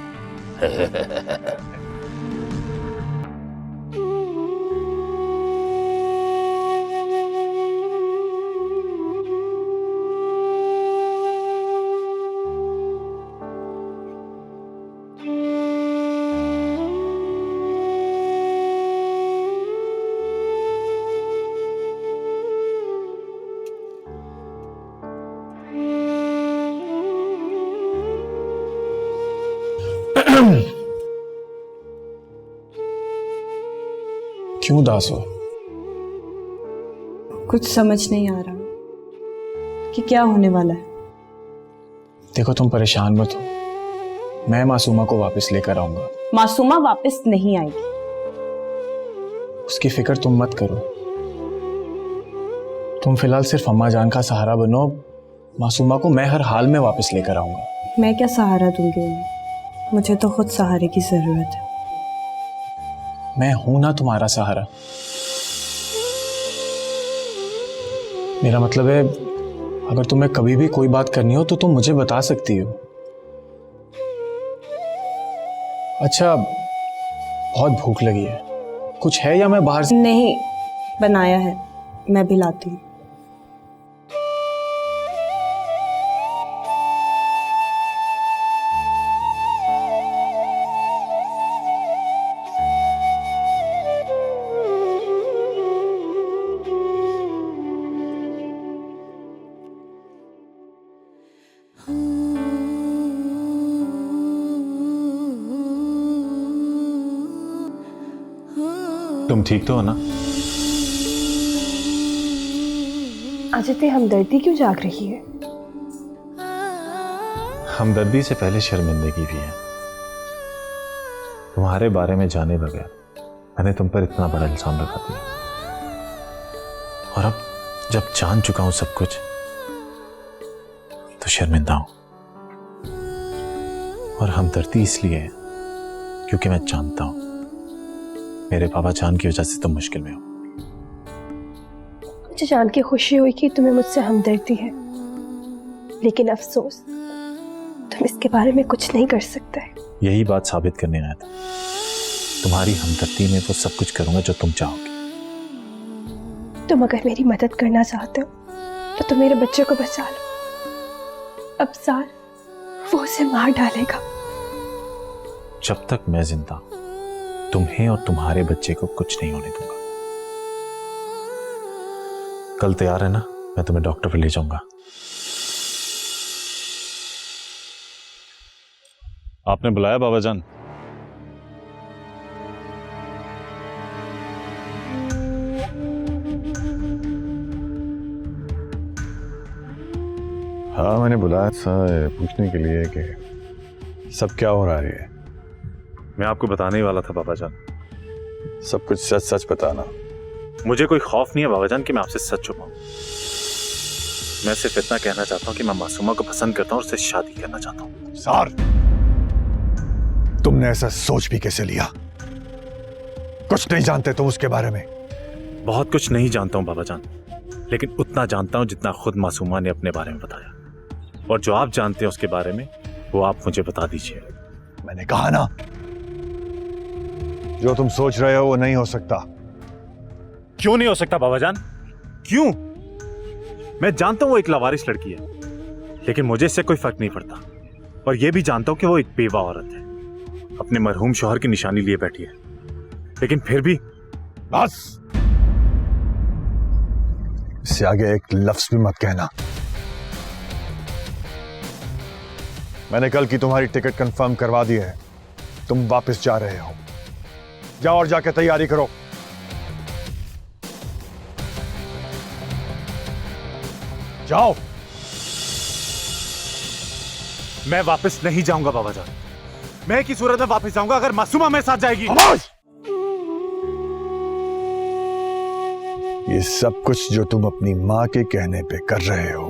क्यों उदास हो? कुछ समझ नहीं आ रहा कि क्या होने वाला है। देखो, तुम परेशान मत हो, मैं मासूमा को वापस लेकर आऊंगा। मासूमा वापस नहीं आएगी। उसकी फिक्र तुम मत करो, तुम फिलहाल सिर्फ अम्मा जान का सहारा बनो। मासूमा को मैं हर हाल में वापस लेकर आऊंगा। मैं क्या सहारा दूंगी उन्हें? मुझे तो खुद सहारे की जरूरत है। मैं हूं ना तुम्हारा सहारा। मेरा मतलब है, अगर तुम्हें कभी भी कोई बात करनी हो तो तुम मुझे बता सकती हो। अच्छा, बहुत भूख लगी है, कुछ है या मैं बाहर से? नहीं, बनाया है, मैं भी लाती हूँ। तुम ठीक तो हो ना? आज इतनी हमदर्दी क्यों जाग रही है? हमदर्दी से पहले शर्मिंदगी भी है। तुम्हारे बारे में जाने बगैर मैंने तुम पर इतना बड़ा इल्जाम लगा दिया, और अब जब जान चुका हूं सब कुछ तो शर्मिंदा हूं। और हमदर्दी इसलिए है क्योंकि मैं जानता हूं मेरे बाबा जान की वजह से तुम मुश्किल में हो। मुझे जान के खुशी हुई कि तुम्हें मुझसे हमदर्दी है, लेकिन अफसोस तुम इसके बारे में कुछ नहीं कर सकते। यही बात साबित करने आया था। तुम्हारी हमदर्दी में वो सब कुछ करूंगा जो तुम चाहोगे। तुम अगर मेरी मदद करना चाहते हो तो तुम मेरे बच्चे को बचा लो। अफसार वो उसे मार डालेगा। जब तक मैं जिंदा हूं तुम्हें और तुम्हारे बच्चे को कुछ नहीं होने दूंगा। कल तैयार है ना? मैं तुम्हें डॉक्टर पर ले जाऊंगा। आपने बुलाया बाबा जान? हाँ, मैंने बुलाया था पूछने के लिए कि सब क्या हो रहा है। मैं आपको बताने ही वाला था बाबा जान। सब कुछ सच सच बताना। मुझे कोई खौफ नहीं है बाबा जान कि मैं आपसे सच छुपाऊं। मैं सिर्फ इतना कहना चाहता हूं कि मैं मासूमा को पसंद करता हूं और उससे शादी करना चाहता हूं। सार, तुमने ऐसा सोच भी कैसे लिया? कुछ नहीं जानते तुम उसके बारे में? बहुत कुछ नहीं जानता हूं बाबा जान, लेकिन उतना जानता हूं जितना खुद मासूमा ने अपने बारे में बताया। और जो आप जानते हैं उसके बारे में वो आप मुझे बता दीजिए। मैंने कहा ना, जो तुम सोच रहे हो वो नहीं हो सकता। क्यों नहीं हो सकता बाबा जान? क्यों? मैं जानता हूं वो एक लावारिस लड़की है, लेकिन मुझे इससे कोई फर्क नहीं पड़ता। और यह भी जानता हूं कि वो एक बेवा औरत है, अपने मरहूम शौहर की निशानी लिए बैठी है। लेकिन फिर भी बस, इससे आगे एक लफ्ज भी मत कहना। मैंने कल की तुम्हारी टिकट कंफर्म करवा दी है। तुम वापस जा रहे हो। जाओ और जाके तैयारी करो। जाओ। मैं वापस नहीं जाऊंगा बाबा जान। मैं की सूरत में वापस जाऊंगा अगर मासूमा मेरे साथ जाएगी। ये सब कुछ जो तुम अपनी माँ के कहने पे कर रहे हो,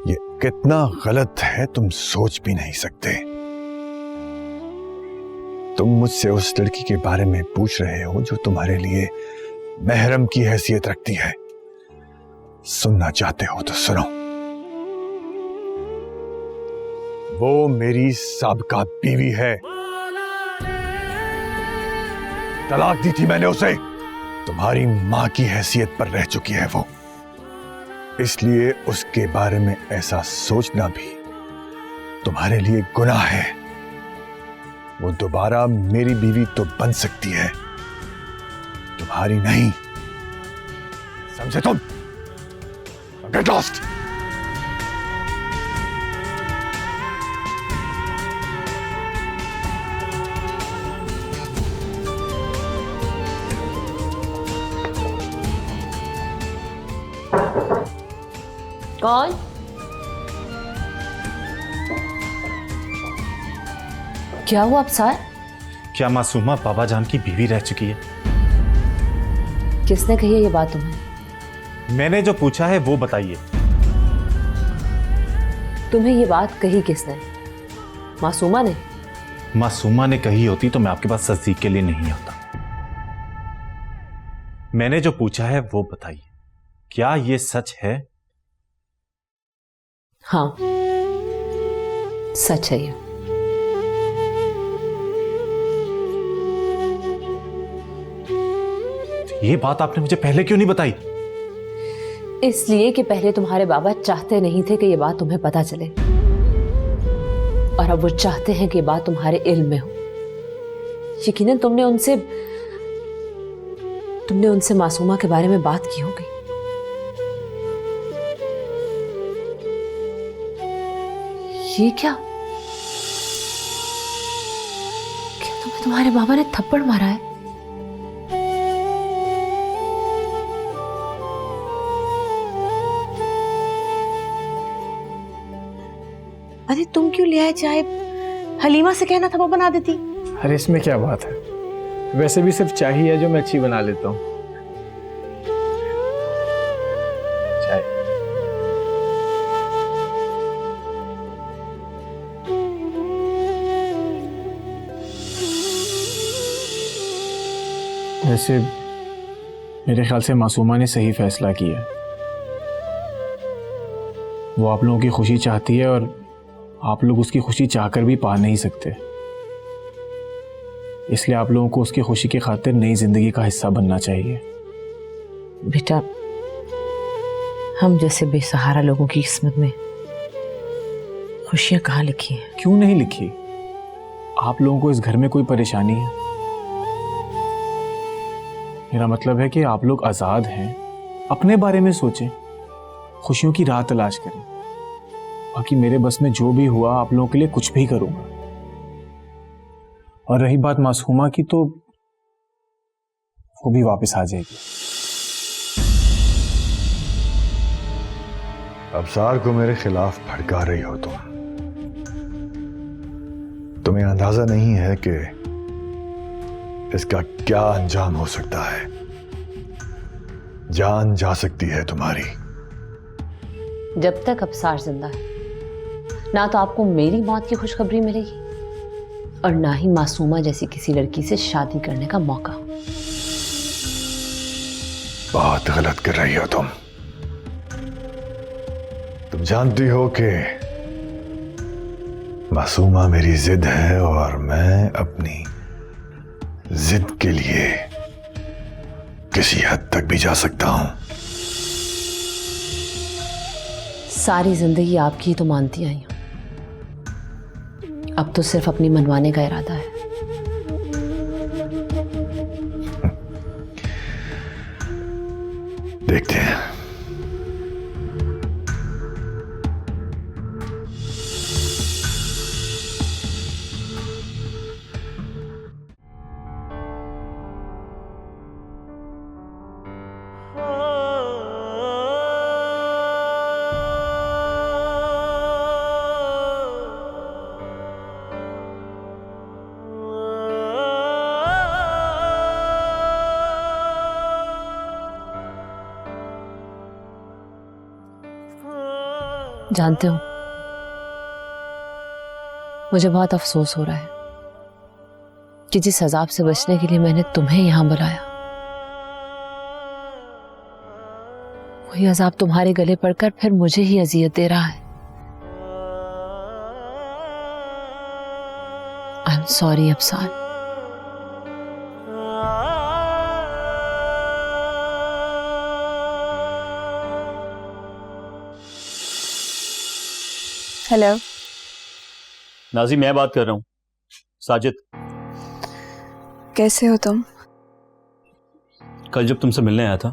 ये कितना गलत है तुम सोच भी नहीं सकते। तुम मुझसे उस लड़की के बारे में पूछ रहे हो जो तुम्हारे लिए महरम की हैसियत रखती है। सुनना चाहते हो तो सुनो। वो मेरी साबका बीवी है। तलाक दी थी मैंने उसे। तुम्हारी मां की हैसियत पर रह चुकी है वो, इसलिए उसके बारे में ऐसा सोचना भी तुम्हारे लिए गुनाह है। वो दोबारा मेरी बीवी तो बन सकती है, तुम्हारी नहीं। समझे तुम? Get lost. कौन? क्या हुआ अफसार? क्या मासूमा बाबा जान की बीवी रह चुकी है? किसने कही है ये बात तुम्हें? मैंने जो पूछा है वो बताइए। तुम्हें ये बात कही किसने? मासूमा ने? मासूमा ने कही होती तो मैं आपके पास तस्दीक के लिए नहीं आता। मैंने जो पूछा है वो बताइए, क्या ये सच है? हाँ, सच है ये। ये बात आपने मुझे पहले क्यों नहीं बताई? इसलिए कि पहले तुम्हारे बाबा चाहते नहीं थे कि ये बात तुम्हें पता चले, और अब वो चाहते हैं कि ये बात तुम्हारे इल्म में हो। यकीनन तुमने उनसे मासूमा के बारे में बात की होगी। ये क्या तुम्हें तुम्हारे बाबा ने थप्पड़ मारा है? अरे तुम क्यों ले आए चाय? हलीमा से कहना था वो बना देती। अरे इसमें क्या बात है, वैसे भी सिर्फ चाय ही है जो मैं अच्छी बना लेता हूँ। चाय। वैसे मेरे ख्याल से मासूमा ने सही फैसला किया है। वो आप लोगों की खुशी चाहती है और आप लोग उसकी खुशी चाहकर भी पा नहीं सकते, इसलिए आप लोगों को उसकी खुशी की खातिर नई जिंदगी का हिस्सा बनना चाहिए। बेटा, हम जैसे बेसहारा लोगों की किस्मत में खुशियां कहाँ लिखी हैं? क्यों नहीं लिखी? आप लोगों को इस घर में कोई परेशानी है? मेरा मतलब है कि आप लोग आजाद हैं, अपने बारे में सोचें, खुशियों की राह तलाश करें। बाकी मेरे बस में जो भी हुआ आप लोगों के लिए कुछ भी करूंगा। और रही बात मासूमा की, तो वो भी वापस आ जाएगी। अफसार को मेरे खिलाफ भड़का रही हो तुम। तुम्हें अंदाजा नहीं है कि इसका क्या अंजाम हो सकता है। जान जा सकती है तुम्हारी। जब तक अफसार जिंदा है, ना तो आपको मेरी मौत की खुशखबरी मिलेगी और ना ही मासूमा जैसी किसी लड़की से शादी करने का मौका। बहुत गलत कर रही हो तुम। तुम जानती हो कि मासूमा मेरी जिद है और मैं अपनी जिद के लिए किसी हद तक भी जा सकता हूं। सारी जिंदगी आपकी तो मानती आई हूं, अब तो सिर्फ अपनी मनवाने का इरादा है। देखते हैं। जानते हो, मुझे बहुत अफसोस हो रहा है कि जिस अजाब से बचने के लिए मैंने तुम्हें यहां बुलाया, वही अजाब तुम्हारे गले पड़कर फिर मुझे ही अजियत दे रहा है। I am sorry Afsan. Hello Nazi, मैं बात कर रहा हूँ। साजिद, कैसे हो तुम? कल जब तुमसे मिलने आया था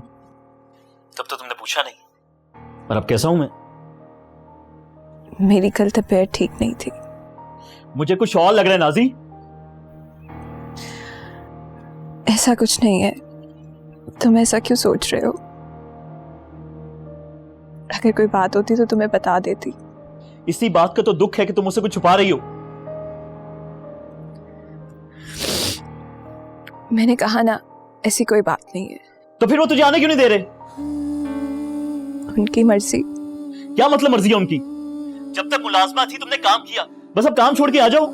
तब तो तुमने पूछा नहीं, पर अब कैसा हूं मैं? मेरी कल तबीयत ठीक नहीं थी। मुझे कुछ और लग रहा है नाजी। ऐसा कुछ नहीं है, तुम ऐसा क्यों सोच रहे हो? अगर कोई बात होती तो तुम्हें बता देती। इसी बात का तो दुख है कि तुम मुझसे कुछ छुपा रही हो। मैंने कहा ना, ऐसी कोई बात नहीं है। तो फिर वो तुझे आने क्यों नहीं दे रहे? उनकी मर्जी। क्या मतलब मर्जी है उनकी? जब तक मुलाजमा थी तुमने काम किया, बस अब काम छोड़ के आ जाओ।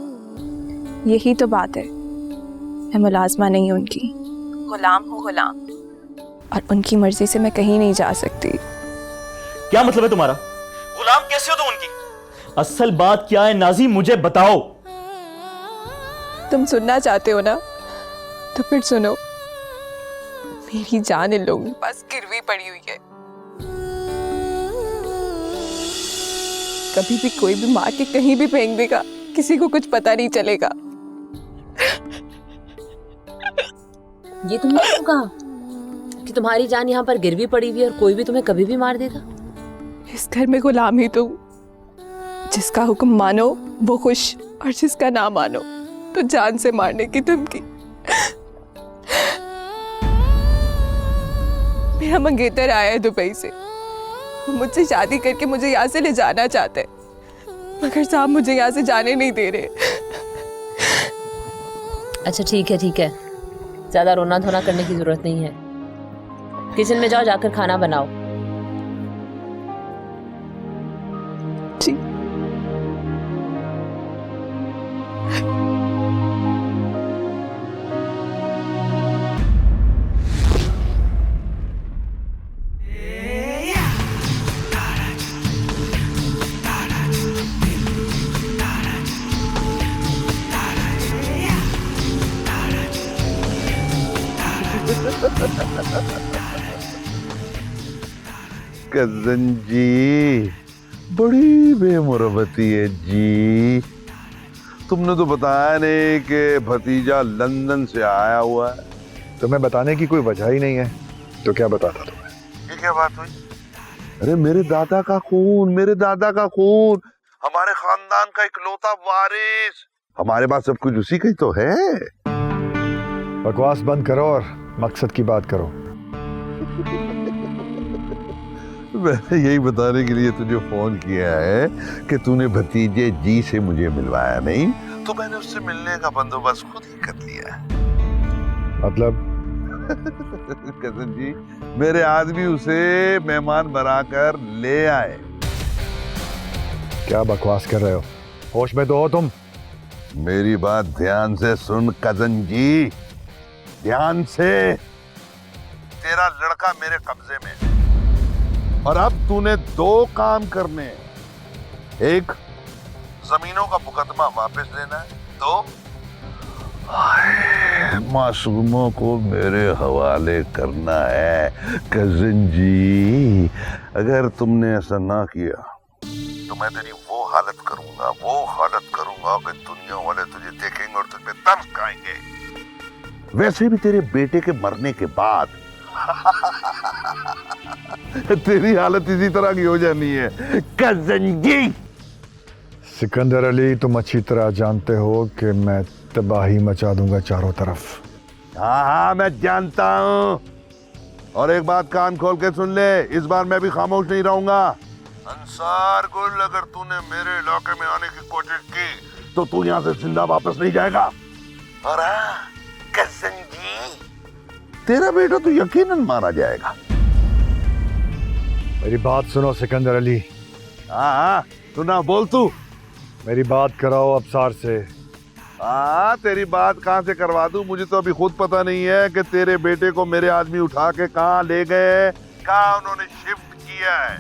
यही तो बात है, मैं मुलाजमा नहीं हूं उनकी, गुलाम हूं गुलाम, और उनकी मर्जी से मैं कहीं नहीं जा सकती। क्या मतलब है तुम्हारा? गुलाम कैसे हो तुम उनकी? असल बात क्या है नाजी, मुझे बताओ। तुम सुनना चाहते हो ना, तो फिर सुनो। मेरी जान इन लोगों के पास गिरवी पड़ी हुई है। कभी भी कोई भी मार के कहीं भी फेंक देगा, किसी को कुछ पता नहीं चलेगा। ये तुमने क्यों कहा कि तुम्हारी जान यहाँ पर गिरवी पड़ी हुई है और कोई भी तुम्हें कभी भी मार देगा? इस घर में गुलाम ही तो, जिसका हुक्म मानो वो खुश, और जिसका ना मानो तो जान से मारने की धमकी। मेरा मंगेतर आया है दुबई से, वो मुझसे शादी करके मुझे यहाँ से ले जाना चाहते हैं, मगर साहब मुझे यहाँ से जाने नहीं दे रहे। अच्छा ठीक है ठीक है, ज्यादा रोना धोना करने की जरूरत नहीं है। किचन में जाओ, जाकर खाना बनाओ। ठीक। कजन जी, बड़ी बेमुरवती है जी। तुमने तो बताया नहीं कि भतीजा लंदन से आया हुआ है। तुम्हें बताने की कोई वजह ही नहीं है, तो क्या बताता तुम्हें? ये क्या बात हुई? अरे मेरे दादा का खून, मेरे दादा का खून, हमारे खानदान का इकलौता वारिस, हमारे पास सब कुछ उसी का ही तो है। बकवास बंद करो और मकसद की बात करो। मैंने यही बताने के लिए तुझे फोन किया है कि तूने भतीजे जी से मुझे मिलवाया नहीं, तो मैंने उससे मिलने का बंदोबस्त खुद ही कर लिया। मतलब? कजन जी, मेरे आदमी उसे मेहमान बनाकर ले आए। क्या बकवास कर रहे हो? होश में तो हो तुम? मेरी बात ध्यान से सुन कजन जी, ध्यान से। तेरा लड़का मेरे कब्जे में, और अब तूने दो काम करने हैं। एक, जमीनों का मुकदमा वापस लेना है, तो मासूमों को मेरे हवाले करना है। कजन जी, अगर तुमने ऐसा ना किया तो मैं तेरी वो हालत करूंगा कि दुनिया वाले तुझे देखेंगे और तुझ पे तरस खाएंगे। वैसे भी तेरे बेटे के मरने के बाद तेरी हालत इसी तरह की हो जानी है कजन जी। सिकंदर अली, तुम अच्छी तरह जानते हो कि मैं तबाही मचा दूंगा चारों तरफ। हाँ, मैं जानता हूँ। और एक बात कान खोल के सुन ले, इस बार मैं भी खामोश नहीं रहूंगा। अंसार गुल, अगर तूने मेरे इलाके में आने की कोशिश की तो तू यहाँ से जिंदा वापस नहीं जाएगा। और हाँ कजन जी, तेरा बेटा तो यकीनन मारा जाएगा। मेरी बात सुनो सिकंदर अली, हाँ सुना, बोल तू। मेरी बात कराओ अफसार से। हाँ तेरी बात कहाँ से करवा दूं? मुझे तो अभी खुद पता नहीं है कि तेरे बेटे को मेरे आदमी उठा के कहाँ ले गए, कहाँ उन्होंने शिफ्ट किया है।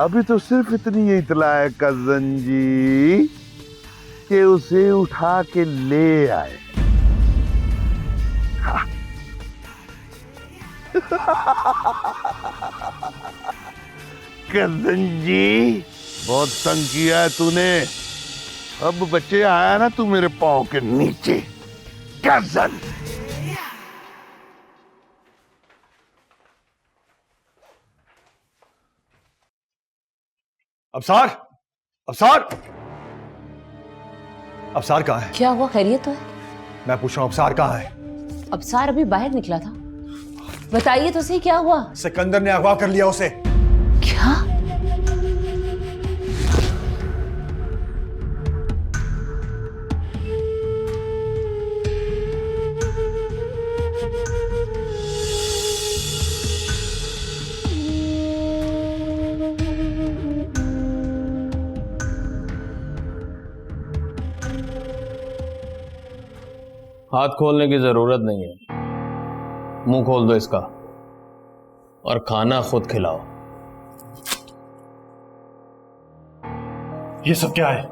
अभी तो सिर्फ इतनी ही इतला है कजन जी कि उसे उठा के ले आए। हाँ। कजन जी बहुत तंग किया है तूने। अब बच्चे आया ना तू मेरे पाँव के नीचे। कजन अफसार, अफसार, अफसार कहाँ है? क्या हुआ, खैरियत तो है? मैं पूछ रहा हूँ अफसार कहाँ है? अफसार अभी बाहर निकला था। बताइए तो सही, क्या हुआ? सिकंदर ने अगवा कर लिया उसे। क्या? हाथ खोलने की जरूरत नहीं है, मुंह खोल दो इसका और खाना खुद खिलाओ। ये सब क्या है?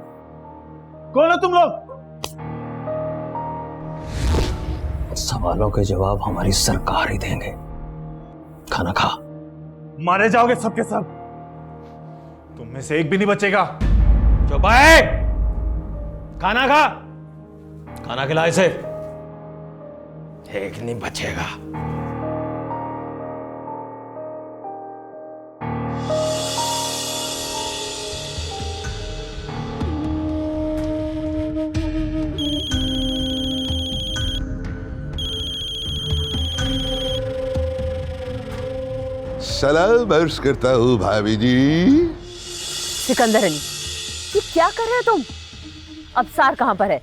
कौन हो तुम लोग? सवालों के जवाब हमारी सरकार ही देंगे। खाना खा। मारे जाओगे सबके सब। तुम में से एक भी नहीं बचेगा। चुप है। खाना खा। खाना खिला इसे। एक नहीं बचेगा। सलाम अर्ज करता हूँ भाभी जी। सिकंदर अली, ये क्या कर रहे हो तुम? अफसार कहाँ पर है?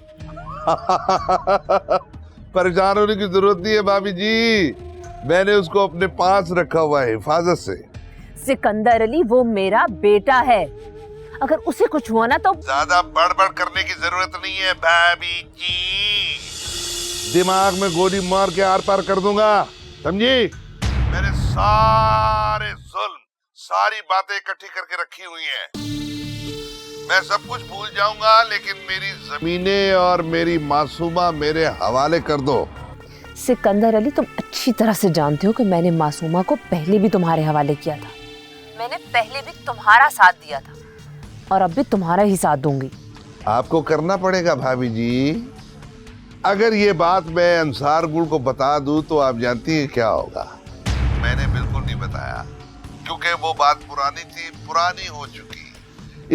परेशान होने की जरूरत नहीं है भाभी जी, मैंने उसको अपने पास रखा हुआ है हिफाजत से। सिकंदर अली वो मेरा बेटा है, अगर उसे कुछ हुआ ना तो। ज्यादा बड़बड़ करने की जरूरत नहीं है भाभी जी, दिमाग में गोली मार के आर पार कर दूंगा, समझी? मैंने सारे जुल्म, सारी बातें इकट्ठी करके रखी हुई हैं। मैं सब कुछ भूल जाऊंगा, लेकिन मेरी जमीनें और मेरी मासूमा मेरे हवाले कर दो। सिकंदर अली, तुम अच्छी तरह से जानते हो कि मैंने मासूमा को पहले भी तुम्हारे हवाले किया था। मैंने पहले भी तुम्हारा साथ दिया था और अब भी तुम्हारा ही साथ दूंगी। आपको करना पड़ेगा भाभी जी। अगर ये बात मैं अंसार गुल को बता दूं तो आप जानती हैं क्या होगा। मैंने बिल्कुल नहीं बताया क्योंकि वो बात पुरानी थी, पुरानी हो चुकी।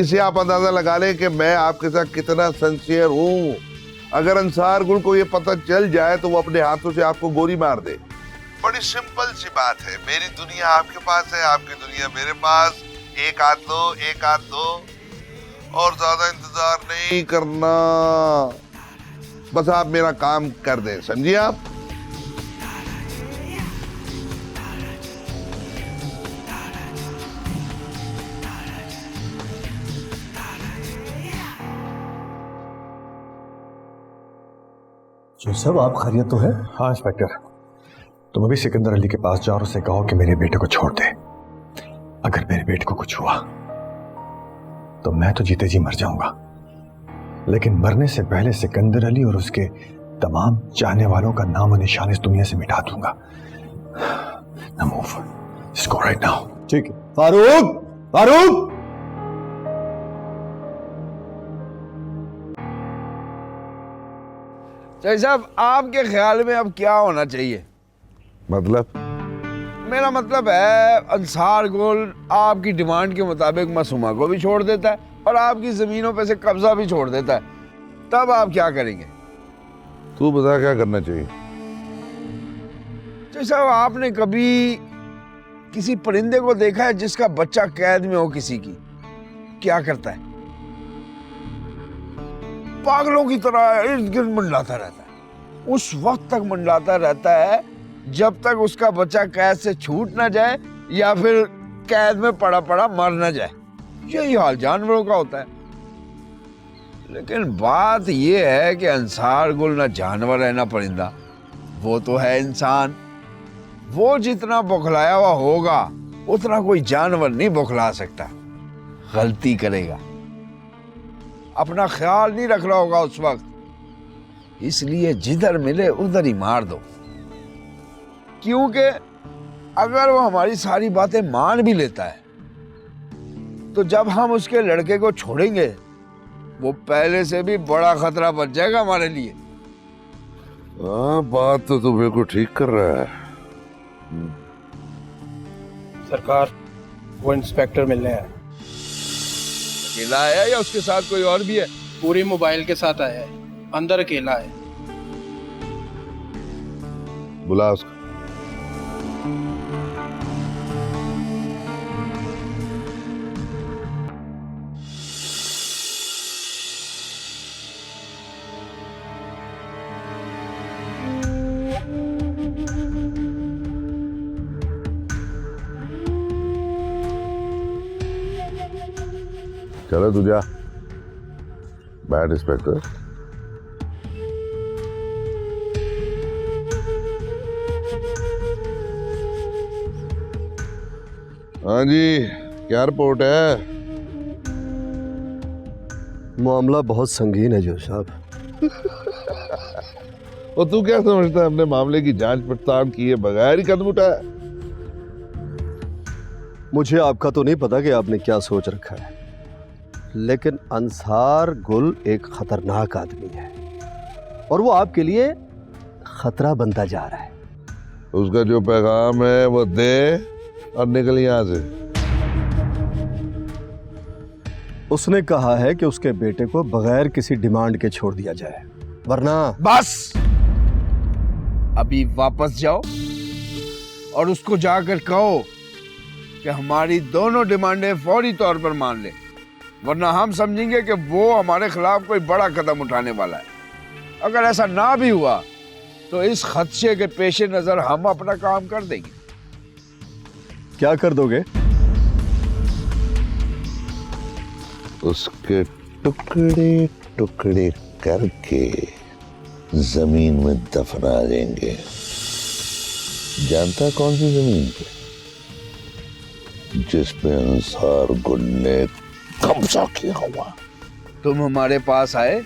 इसे आप अंदाजा लगा लें कि मैं आपके साथ कितना सिंसियर हूँ। अगर अंसार गुल को ये पता चल जाए तो वो अपने हाथों से आपको गोली मार दे। बड़ी सिंपल सी बात है, मेरी दुनिया आपके पास है, आपकी दुनिया मेरे पास। एक हाथ दो, एक हाथ दो, और ज्यादा इंतजार नहीं करना। बस आप मेरा काम कर दें, समझिए आप? जो सब आप खैरियत तो है? हाँ इंस्पेक्टर, तुम अभी सिकंदर अली के पास जाओ और उसे कहो कि मेरे बेटे को छोड़ दे। अगर मेरे बेटे को कुछ हुआ तो मैं तो जीते जी मर जाऊंगा, लेकिन मरने से पहले सिकंदर अली और उसके तमाम चाहने वालों का नाम और निशान इस दुनिया से मिटा दूंगा। Now move. Just go right now. ठीक है। फारूक, फारूक! जय साहब, आपके ख्याल में अब क्या होना चाहिए? मतलब? मेरा मतलब है अंसार गुल आपकी डिमांड के मुताबिक मासूमा को भी छोड़ देता है और आपकी जमीनों पे से कब्जा भी छोड़ देता है, तब आप क्या करेंगे? तू बता क्या करना चाहिए? जय साहब, आपने कभी किसी परिंदे को देखा है जिसका बच्चा कैद में हो किसी की? क्या करता है? पागलों की तरह इर्द गिर्द मंडलाता रहता है। उस वक्त तक मंडलाता रहता है जब तक उसका बच्चा कैद से छूट ना जाए या फिर कैद में पड़ा पड़ा मर ना जाए। यही हाल जानवरों का होता है। लेकिन बात यह है कि अंसार गुल ना जानवर है ना परिंदा, वो तो है इंसान। वो जितना बौखलाया हुआ होगा उतना कोई जानवर नहीं बौखला सकता। गलती करेगा, अपना ख्याल नहीं रख रहा होगा उस वक्त, इसलिए जिधर मिले उधर ही मार दो। क्योंकि अगर वो हमारी सारी बातें मान भी लेता है तो जब हम उसके लड़के को छोड़ेंगे वो पहले से भी बड़ा खतरा बन जाएगा हमारे लिए। हाँ, बात तो तू बिल्कुल ठीक कर रहा है। सरकार, वो इंस्पेक्टर मिलने आया। अकेला आया या उसके साथ कोई और भी है? पूरी मोबाइल के साथ आया है, अंदर अकेला है। बुला उसको। चलो तू जा, बैठ इंस्पेक्टर। हाँ जी, क्या रिपोर्ट है? मामला बहुत संगीन है जोश साहब। और तू क्या समझता है हमने मामले की जांच पड़ताल किए बगैर ही कदम उठाया? मुझे आपका तो नहीं पता कि आपने क्या सोच रखा है, लेकिन अंसार गुल एक खतरनाक आदमी है और वो आपके लिए खतरा बनता जा रहा है। उसका जो पैगाम है वो दे और निकल यहां से। उसने कहा है कि उसके बेटे को बगैर किसी डिमांड के छोड़ दिया जाए, वरना। बस अभी वापस जाओ और उसको जाकर कहो कि हमारी दोनों डिमांडें फौरी तौर पर मान ले, वरना हम समझेंगे कि वो हमारे खिलाफ कोई बड़ा कदम उठाने वाला है। अगर ऐसा ना भी हुआ तो इस खदशे के पेश नजर हम अपना काम कर देंगे। क्या कर दोगे? उसके टुकड़े टुकड़े करके जमीन में दफना देंगे। जानता कौन सी जमीन पे? जिस पे अंसार गुल ने कब्जा किया हुआ। तुम हमारे पास आए,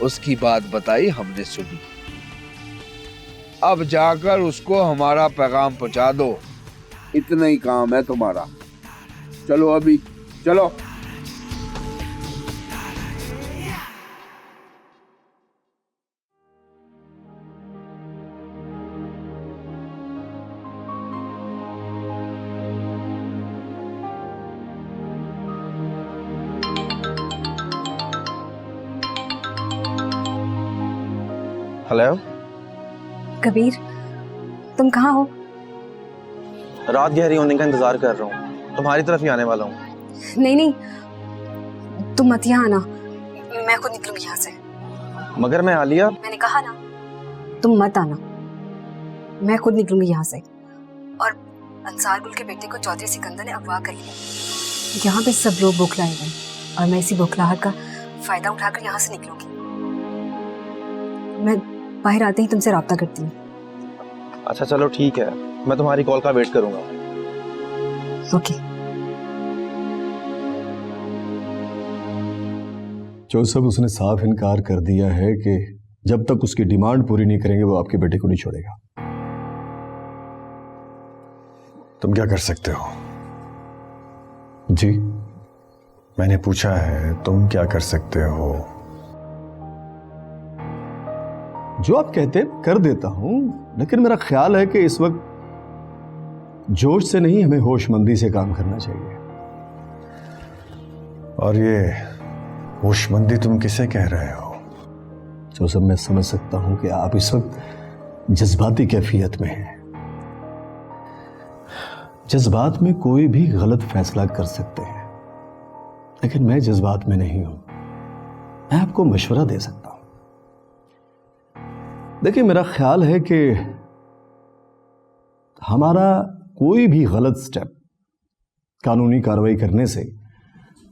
उसकी बात बताई, हमने सुनी। अब जाकर उसको हमारा पैगाम पहुंचा दो, इतना ही काम है तुम्हारा। चलो अभी चलो। हेलो कबीर, तुम कहाँ हो? रात गहरी होने का इंतजार कर रहा हूँ, तुम्हारी तरफ ही आने वाला हूँ। नहीं नहीं, तुम मत यहाँ आना, मैं खुद निकलूंगी यहाँ से। मगर मैं आलिया। मैंने कहा ना, तुम मत आना, मैं खुद निकलूंगी यहाँ से। और अंसार गुल के बेटे को चौधरी सिकंदर ने अगवा कर लिया। यहाँ पे सब लोग बौखलाए हुए हैं और मैं इसी बौखलाहट का फायदा उठाकर यहाँ से निकलूंगी। मैं बाहर आते ही तुमसे राब्ता करती हूँ। अच्छा चलो ठीक है, मैं तुम्हारी कॉल का वेट करूंगा। ओके। जोसेफ, उसने साफ इनकार कर दिया है कि जब तक उसकी डिमांड पूरी नहीं करेंगे वो आपके बेटे को नहीं छोड़ेगा। तुम क्या कर सकते हो? जी मैंने पूछा है, तुम क्या कर सकते हो? जो आप कहते हैं कर देता हूं, लेकिन मेरा ख्याल है कि इस वक्त जोश से नहीं, हमें होशमंदी से काम करना चाहिए। और ये होशमंदी तुम किसे कह रहे हो? जोसेफ, मैं समझ सकता हूं कि आप इस वक्त जज्बाती कैफियत में हैं। जज्बात में कोई भी गलत फैसला कर सकते हैं, लेकिन मैं जज्बात में नहीं हूं। मैं आपको मशवरा दे सकता हूं। देखिए, मेरा ख्याल है कि हमारा कोई भी गलत स्टेप कानूनी कार्रवाई करने से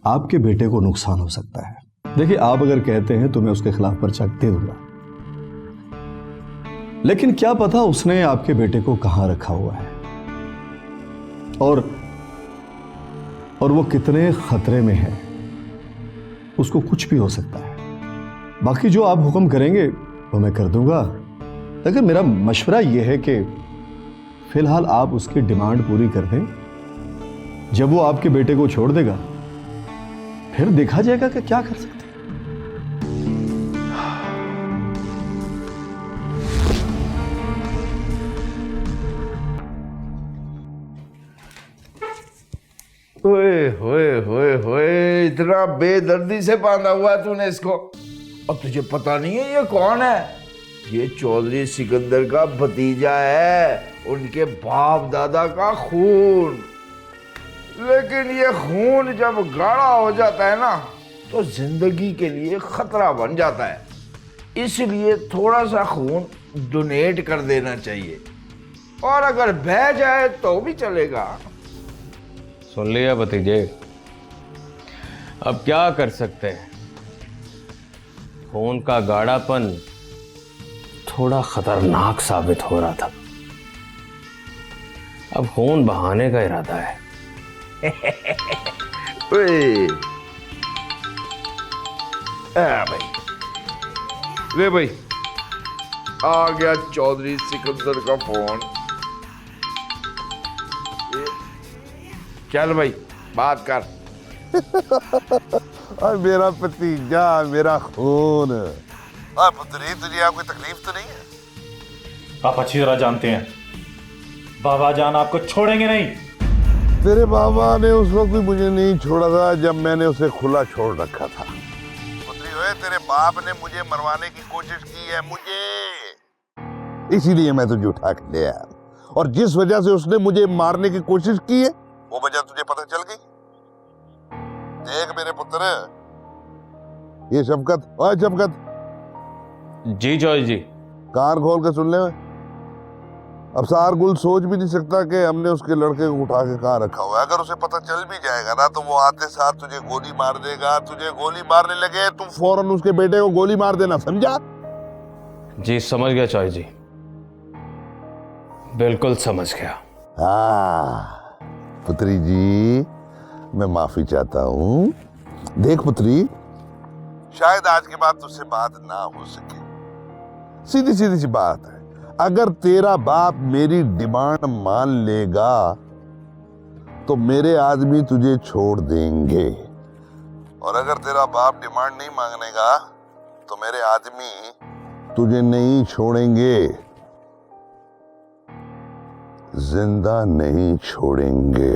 आपके बेटे को नुकसान हो सकता है। देखिए, आप अगर कहते हैं तो मैं उसके खिलाफ पर्चा दे दूंगा, लेकिन क्या पता उसने आपके बेटे को कहां रखा हुआ है और वो कितने खतरे में है, उसको कुछ भी हो सकता है। बाकी जो आप हुक्म करेंगे वो मैं कर दूंगा, लेकिन मेरा मशवरा यह है कि फिलहाल आप उसकी डिमांड पूरी कर दें। जब वो आपके बेटे को छोड़ देगा फिर देखा जाएगा कि क्या कर सकते हैं। ओए होए होए होए, इतना बेदर्दी से बांधा हुआ है तूने इसको। अब तुझे पता नहीं है ये कौन है? ये चौधरी सिकंदर का भतीजा है, उनके बाप दादा का खून। लेकिन ये खून जब गाढ़ा हो जाता है ना तो जिंदगी के लिए खतरा बन जाता है, इसलिए थोड़ा सा खून डोनेट कर देना चाहिए, और अगर बह जाए तो भी चलेगा। सुन लिया भतीजे, अब क्या कर सकते हैं। खून का गाढ़ापन थोड़ा खतरनाक साबित हो रहा था, अब खून बहाने का इरादा है। भाई ले भाई, आ गया चौधरी सिकंदर का फोन। चल भाई बात कर। और मेरा भतीजा, मेरा खून। और पुत्री, तुझे आप कोई तकलीफ तो नहीं है? आप अच्छी तरह जानते हैं बाबा जान आपको छोड़ेंगे नहीं। तेरे बाबा ने उस वक्त भी मुझे नहीं छोड़ा था जब मैंने उसे खुला छोड़ रखा था। पुत्री होए, तेरे बाप ने मुझे मरवाने की कोशिश की है, मुझे, इसीलिए मैं तुझे उठा के ले आया। और जिस वजह से उसने मुझे मारने की कोशिश की है वो वजह तुझे पता चल गई। देख मेरे पुत्र, ये शफकत, ओए शफकत। जी जॉय जी। कान खोल के सुन ले। अफसार गुल सोच भी नहीं सकता कि हमने उसके लड़के को उठा के कहाँ रखा हुआ है। अगर उसे पता चल भी जाएगा ना तो वो आते साथ तुझे गोली मार देगा। तुझे गोली मारने लगे तुम फौरन उसके बेटे को गोली मार देना, समझा? जी समझ गया जॉय जी, बिल्कुल समझ गया। हाँ पुत्री जी, मैं माफी चाहता हूँ। देख पुत्री, शायद आज के बाद तुझसे बात ना हो सके। सीधी सीधी सी बात है, अगर तेरा बाप मेरी डिमांड मान लेगा तो मेरे आदमी तुझे छोड़ देंगे, और अगर तेरा बाप डिमांड नहीं मांगेगा तो मेरे आदमी तुझे नहीं छोड़ेंगे, जिंदा नहीं छोड़ेंगे।